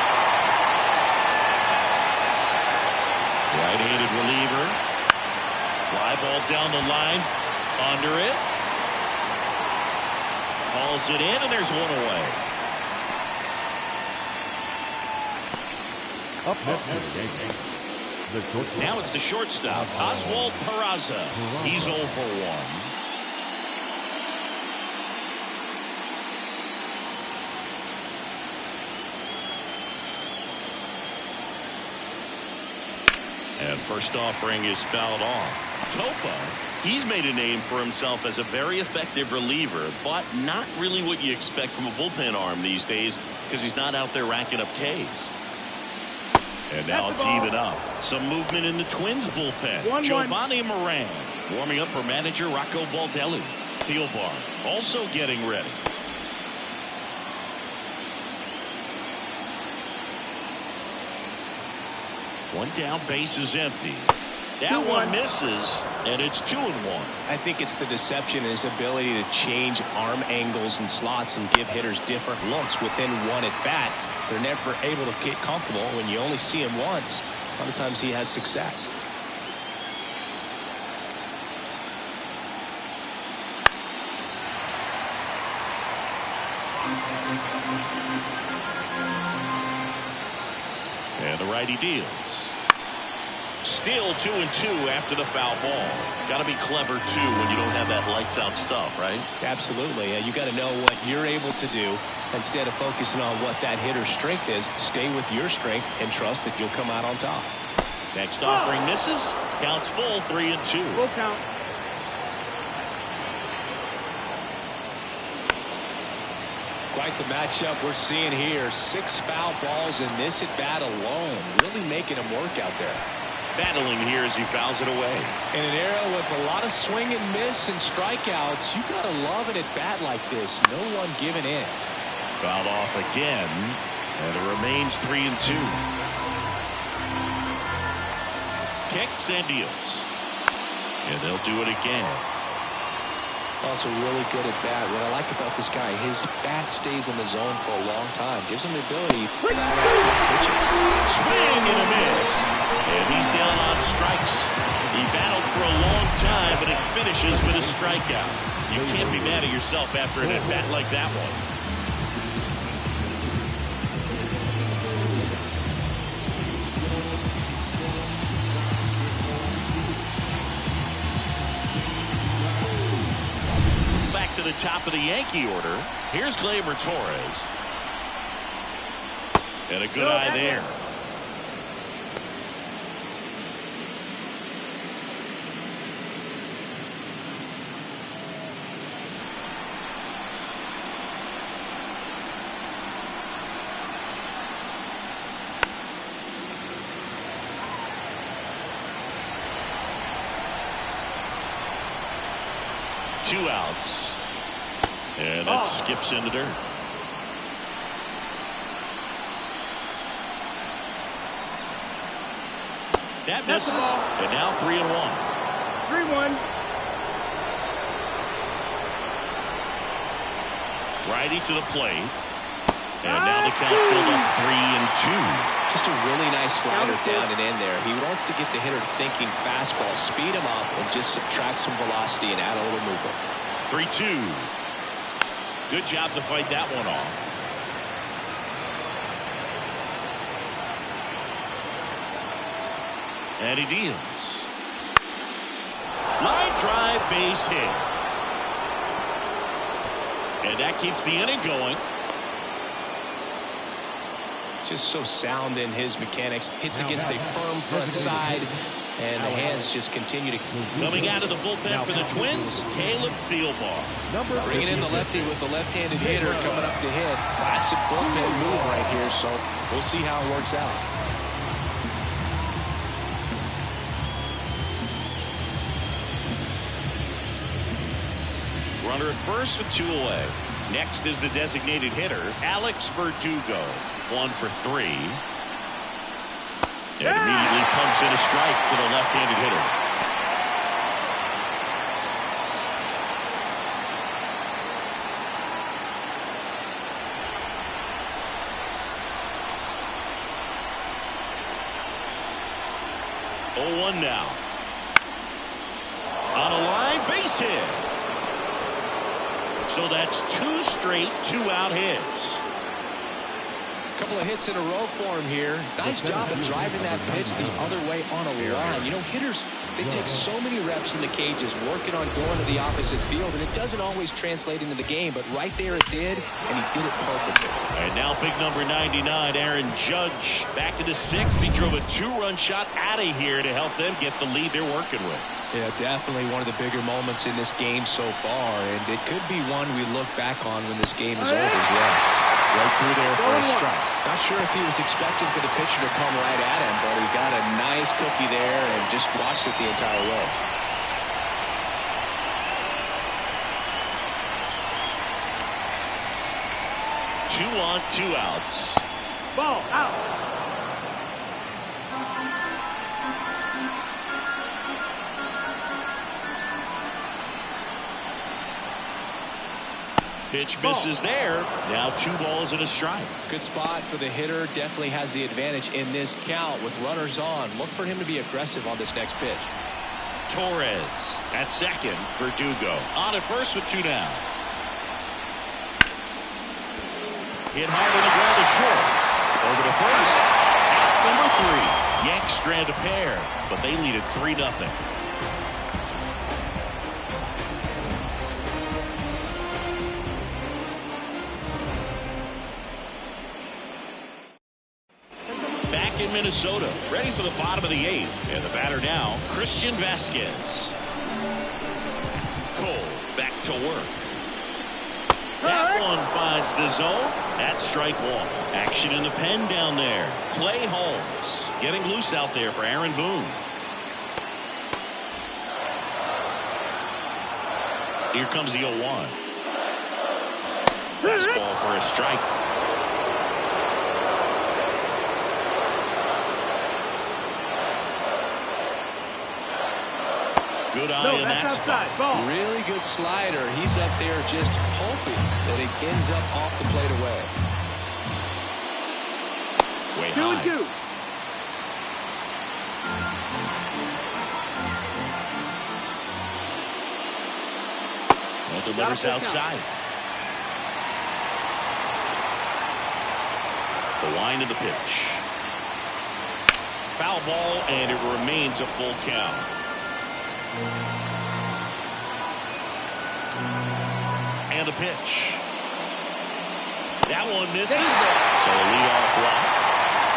Right-handed reliever. Fly ball down the line. Under it. Hauls it in, and there's one away. Up next for the Yankees, the shortstop. Now it's the shortstop, Oswald Peraza. He's 0 for 1. And first offering is fouled off. Topa, he's made a name for himself as a very effective reliever, but not really what you expect from a bullpen arm these days because he's not out there racking up Ks. And now it's even up. Some movement in the Twins bullpen. Giovanni Moran warming up for manager Rocco Baldelli. Thielbar also getting ready. One down, base is empty. That one misses, and it's 2-1. I think it's the deception and his ability to change arm angles and slots and give hitters different looks within one at bat. They're never able to get comfortable. When you only see him once, a lot of times he has success. And the righty deals. Still 2-2 after the foul ball. Got to be clever, too, when you don't have that lights-out stuff, right? Absolutely. You got to know what you're able to do. Instead of focusing on what that hitter's strength is, stay with your strength and trust that you'll come out on top. Next offering misses. Counts full, 3-2. Full count. Quite the matchup we're seeing here. 6 foul balls in this at bat alone. Really making him work out there. Battling here as he fouls it away. In an era with a lot of swing and miss and strikeouts, you gotta love an at bat like this. No one giving in. Fouled off again, and it remains 3-2. Kicks and deals. And they'll do it again. Also really good at bat. What I like about this guy, his bat stays in the zone for a long time. Gives him the ability to bat out good pitches. Swing and a miss. And he's down on strikes. He battled for a long time, but it finishes with a strikeout. You can't be mad at yourself after an at bat like that one. To the top of the Yankee order. Here's Gleyber Torres. And a good eye there. Two outs. And it skips in the dirt. That misses. And now 3-1. 3-1. Righty to the plate. And now the count filled up 3-2. Just a really nice slider down and in there. He wants to get the hitter thinking fastball, speed him up, and just subtract some velocity and add a little movement. 3-2. Good job to fight that one off. And he deals. Line drive, base hit. And that keeps the inning going. Just so sound in his mechanics. Hits against a firm front side. And the hands just continue to... Coming out of the bullpen for the Twins, Caleb Thielbar. Bringing in the lefty with the left-handed hitter coming up to hit. Classic bullpen move right here, so we'll see how it works out. Runner at first with 2 away. Next is the designated hitter, Alex Verdugo. 1 for 3. And immediately pumps in a strike to the left-handed hitter. Oh, 1 now. On a line, base hit. So that's 2 straight 2-out hits. Couple of hits in a row for him here. Nice job of driving that pitch the other way on a line. You know, hitters, they take so many reps in the cages working on going to the opposite field, and it doesn't always translate into the game, but right there it did, and he did it perfectly. And now big number 99, Aaron Judge, back to the 6th. He drove a 2-run shot out of here to help them get the lead they're working with. Yeah, definitely one of the bigger moments in this game so far, and it could be one we look back on when this game is over as well. Right through there for a strike. Not sure if he was expecting for the pitcher to come right at him, but he got a nice cookie there and just watched it the entire way. Two on, 2 outs. Ball out. Pitch misses there. Now 2 balls and a strike. Good spot for the hitter. Definitely has the advantage in this count with runners on. Look for him to be aggressive on this next pitch. Torres at second. Verdugo on at first with 2 down. Hit hard on the ground to short. Over to first. Out number 3. Yanks strand a pair, but they lead it 3-0. In Minnesota, ready for the bottom of the 8th, and the batter now, Christian Vasquez. Cole back to work. That one finds the zone. That's strike 1. Action in the pen down there. Clay Holmes getting loose out there for Aaron Boone. Here comes the 0-1. Fastball for a strike. Good eye in that spot. Really good slider. He's up there just hoping that it ends up off the plate away. Way high. 2-2. Well, delivers outside. The wind of the pitch. Foul ball, and it remains a full count. And the pitch. That one misses. So a leadoff walk.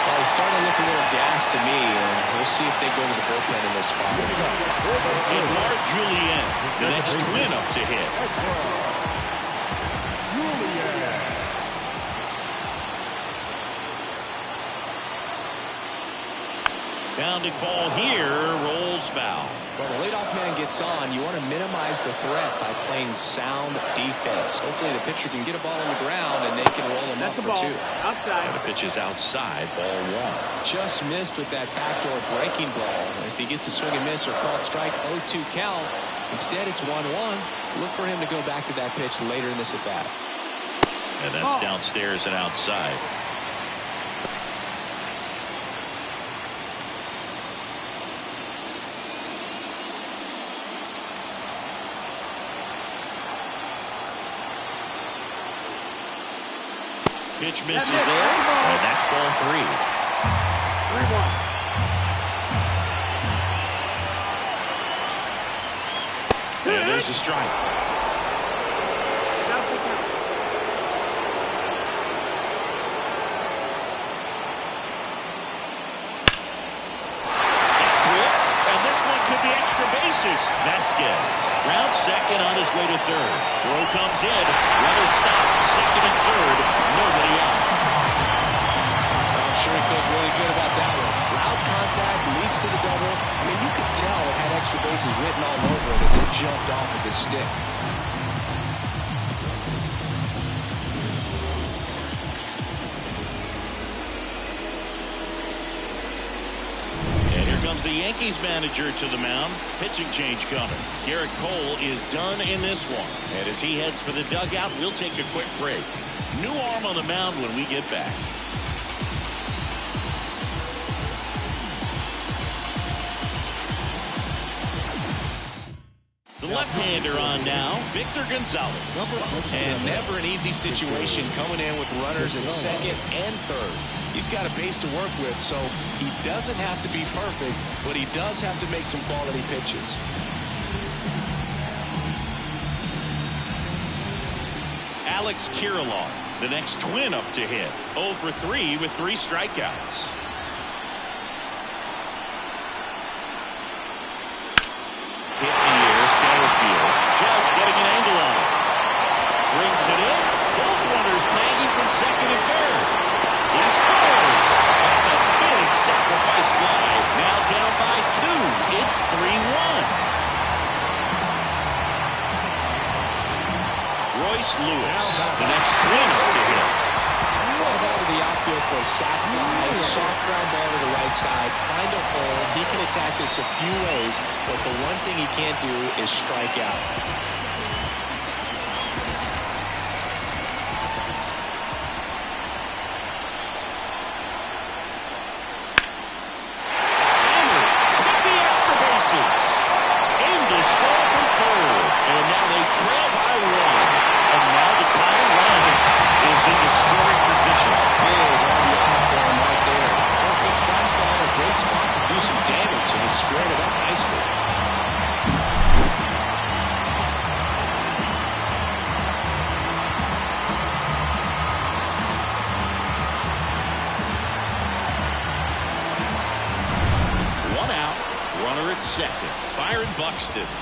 Well, he's starting to look a little gassed to me, and we'll see if they go to the bullpen in this spot. Edouard Julien, the next Twin up to hit. Pounding ball here, rolls foul. When the leadoff man gets on, you want to minimize the threat by playing sound defense. Hopefully the pitcher can get a ball on the ground and they can roll him up for 2. Outside. And the pitch is outside, ball 1. Just missed with that backdoor breaking ball. If he gets a swing and miss or called strike, 0-2 count. Instead, it's 1-1. Look for him to go back to that pitch later in this at bat. And that's downstairs and outside. Pitch misses there, and that's ball 3. 3-1. And there's a strike. It's whipped, and bases. Vasquez round second on his way to third. Throw comes in. Runners stop. Second and third. Nobody out. I'm sure he feels really good about that one. Loud contact leads to the double. I mean, you could tell it had extra bases written all over it as it jumped off of his stick. Comes the Yankees manager to the mound. Pitching change coming. Garrett Cole is done in this one. And as he heads for the dugout, we'll take a quick break. New arm on the mound when we get back. The left-hander on now, Victor Gonzalez. And never an easy situation coming in with runners in second and third. He's got a base to work with, so he doesn't have to be perfect, but he does have to make some quality pitches. Alex Kirilloff, the next Twin up to hit. 0 for 3 with 3 strikeouts. Hit in the air, center field. Judge getting an angle on it. Brings it in. Both runners tagging from second and third. He scores. That's a big sacrifice fly. Now down by 2. It's 3-1. Royce Lewis, the next Twin up to hit. Ball to the outfield for a sac fly. Soft ground ball to the right side. Find a hole. He can attack this a few ways, but the one thing he can't do is strike out.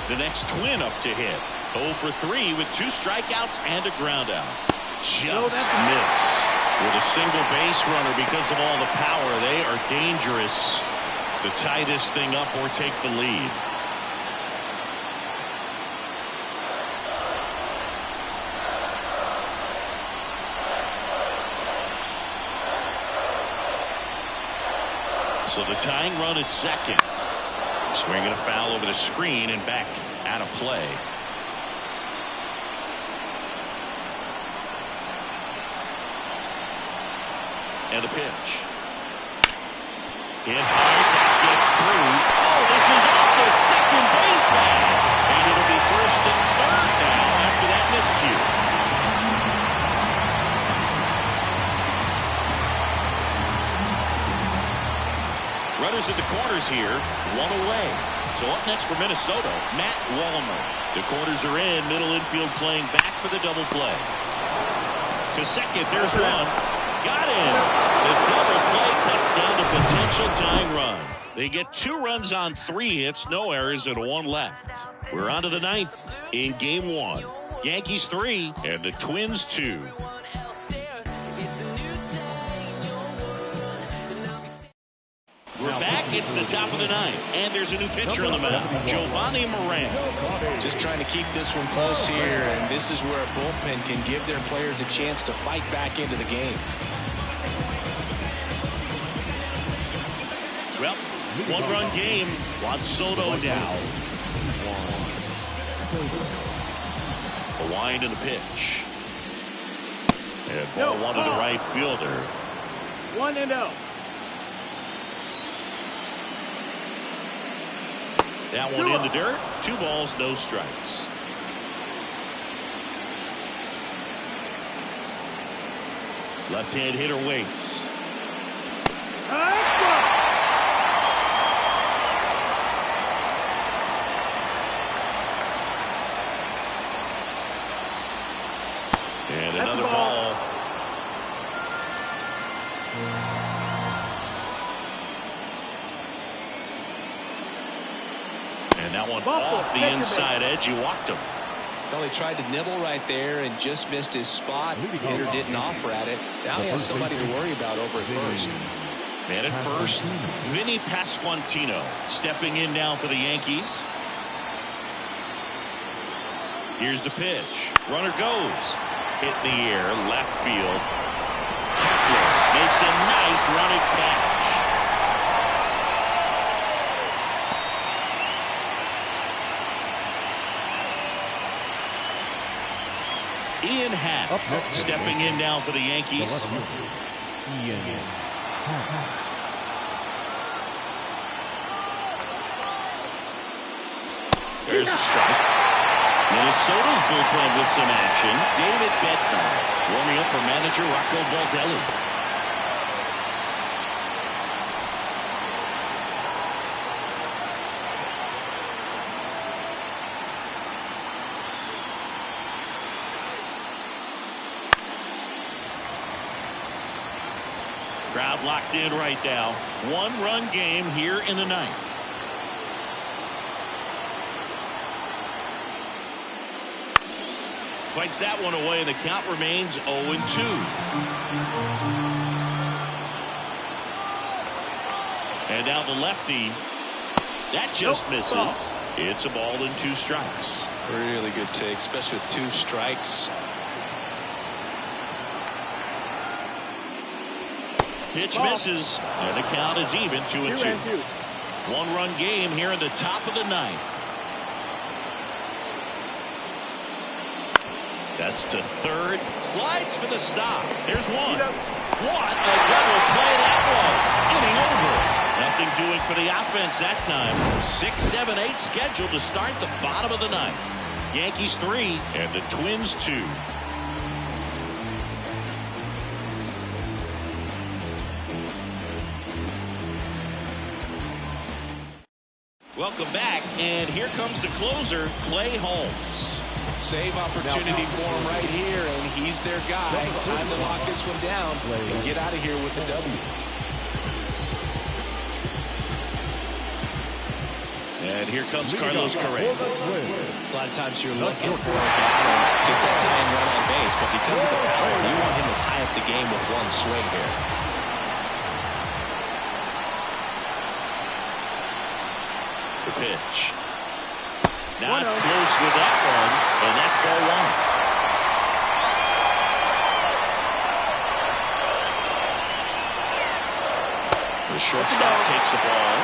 The next Twin up to hit. 0 for 3 with 2 strikeouts and a ground out. Just missed with a single base runner because of all the power. They are dangerous to tie this thing up or take the lead. So the tying run at second. Swinging a foul over the screen and back out of play. And the pitch. Hit hard, that gets through. Oh, this is off the second base pad. And it'll be first and third now after that miscue. Runners at the corners here, 1 away. So up next for Minnesota, Matt Wallner. The corners are in, middle infield playing back for the double play. To second, there's one. Got him. The double play cuts down the potential tying run. They get 2 runs on 3 hits, no errors, and 1 left. We're on to the 9th in game 1. Yankees 3 and the Twins 2. We're back. It's the top of the 9th, and there's a new pitcher on the mound, Giovanni Moran. Just trying to keep this one close here, and this is where a bullpen can give their players a chance to fight back into the game. Well, 1-run game. Juan Soto now. The wind and the pitch. And ball 1 to the right fielder. 1-0. That one in the dirt. 2 balls, no strikes. Left-hand hitter waits. And another ball. And That one off the inside edge. He walked him. Well, he tried to nibble right there and just missed his spot. Hitter didn't offer at it. Now he has somebody to worry about over at first. Man at first, Vinny Pasquantino stepping in now for the Yankees. Here's the pitch. Runner goes. Hit in the air, left field. Kepler makes a nice running catch. Ian Happ stepping in now for the Yankees. There's a strike. Minnesota's bullpen with some action. David Bednar warming up for manager Rocco Baldelli. Crowd locked in right now. One-run game here in the ninth. Fights that one away, and the count remains 0-2. And now the lefty. That just misses. It's a ball and 2 strikes. Really good take, especially with 2 strikes. Pitch misses, and the count is even 2-2. One-run game here in the top of the ninth. That's to third. Slides for the stop. There's one. What a double play that was. Inning over. Nothing doing for the offense that time. 6, 7, 8 scheduled to start the bottom of the ninth. Yankees 3 and the Twins 2. Welcome back, and here comes the closer, Clay Holmes. Save opportunity for him right here, and he's their guy. Time to lock this one down and get out of here with the W. And here comes Carlos Correa. A lot of times you're looking for a guy to get that tying run on base, but because of the power, you want him to tie up the game with one swing here. The pitch. Not close with that one, and that's ball 1. The shortstop takes the ball.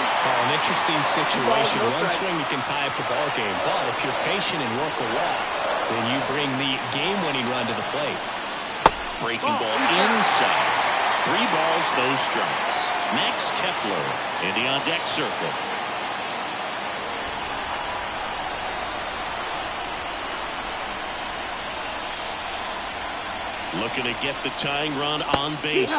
An interesting situation. One swing you can tie up the ball game, but if you're patient and work a walk, then you bring the game-winning run to the plate. Breaking ball inside. 3 balls, no strikes. Max Kepler in the on-deck circle. Looking to get the tying run on base.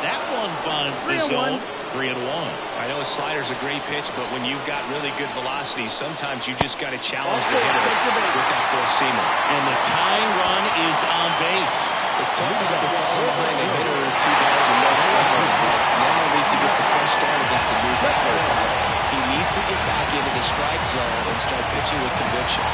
That one finds the zone. 3-1. I know a slider's a great pitch, but when you've got really good velocity, sometimes you just got to challenge the hitter with that four-seamer. And the tying run is on base. It's tough to fall behind a hitter or 2 balls and no strikes, but now at least he gets a fresh start against a new batter. He needs to get back into the strike zone and start pitching with conviction.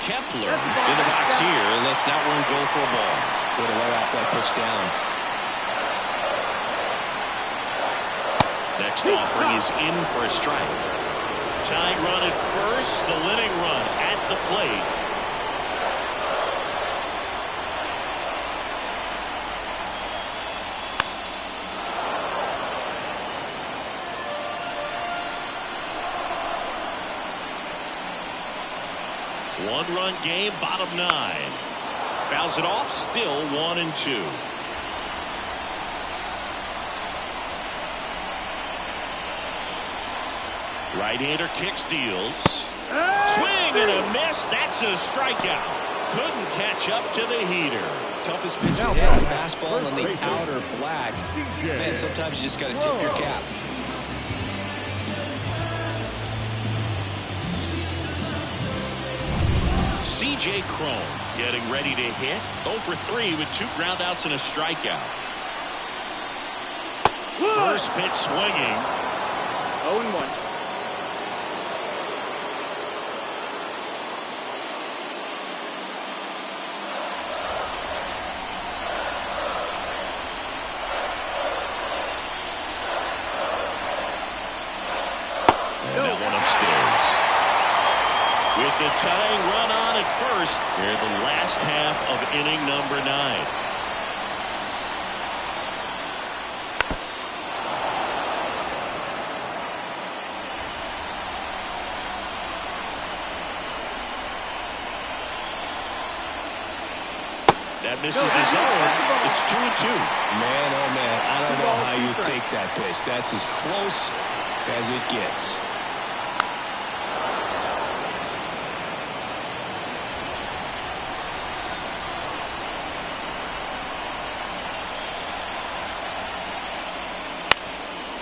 Kepler in the box here lets that one go for a ball. Way to let off that pitch down. Next offering is in for a strike. Tying run at first, the winning run at the plate. One-run game, bottom 9. Fouls it off, still 1-2. Right-hander kicks, deals. Swing and a miss. That's a strikeout. Couldn't catch up to the heater. Toughest pitch to hit, fastball on the outer black. Man, sometimes you just got to tip your cap. C.J. Cron getting ready to hit. 0 for 3 with 2 groundouts and a strikeout. First pitch swinging. 0-1. With the tying run on at first, they're the last half of inning number 9. That misses the zone. It's 2-2. Man, oh man, I don't know how you take that pitch. That's as close as it gets.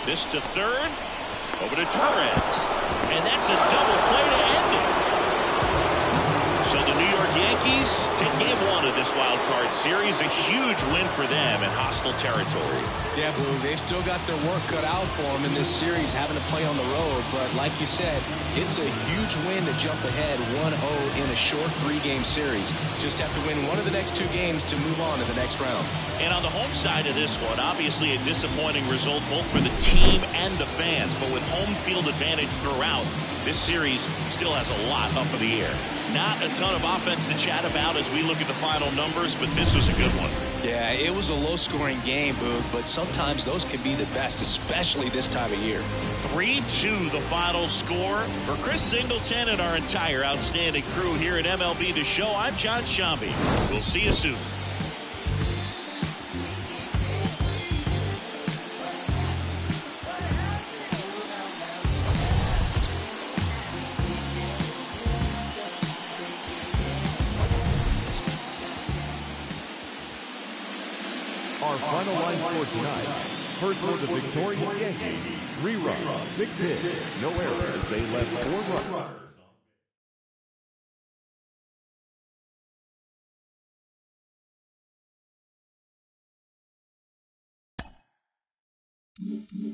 This to third, over to Torres, and that's a double play to end it. So the New York Yankees take game 1 of this wild card series, a huge win for them in hostile territory. Yeah, Blue, they've still got their work cut out for them in this series, having to play on the road. But like you said, it's a huge win to jump ahead 1-0 in a short 3-game series. Just have to win one of the next 2 games to move on to the next round. And on the home side of this one, obviously a disappointing result both for the team and the fans. But with home field advantage throughout, this series still has a lot up in the air. Not a ton of offense to chat about as we look at the final numbers, but this was a good one. Yeah, it was a low-scoring game, Boog, but sometimes those can be the best, especially this time of year. 3-2 the final score. For Chris Singleton and our entire outstanding crew here at MLB The Show, I'm John Shambi. We'll see you soon. Our final line score tonight. First for the victorious Yankees, 3 runs, 6 hits, no errors. They left 4 runners. Mm-hmm.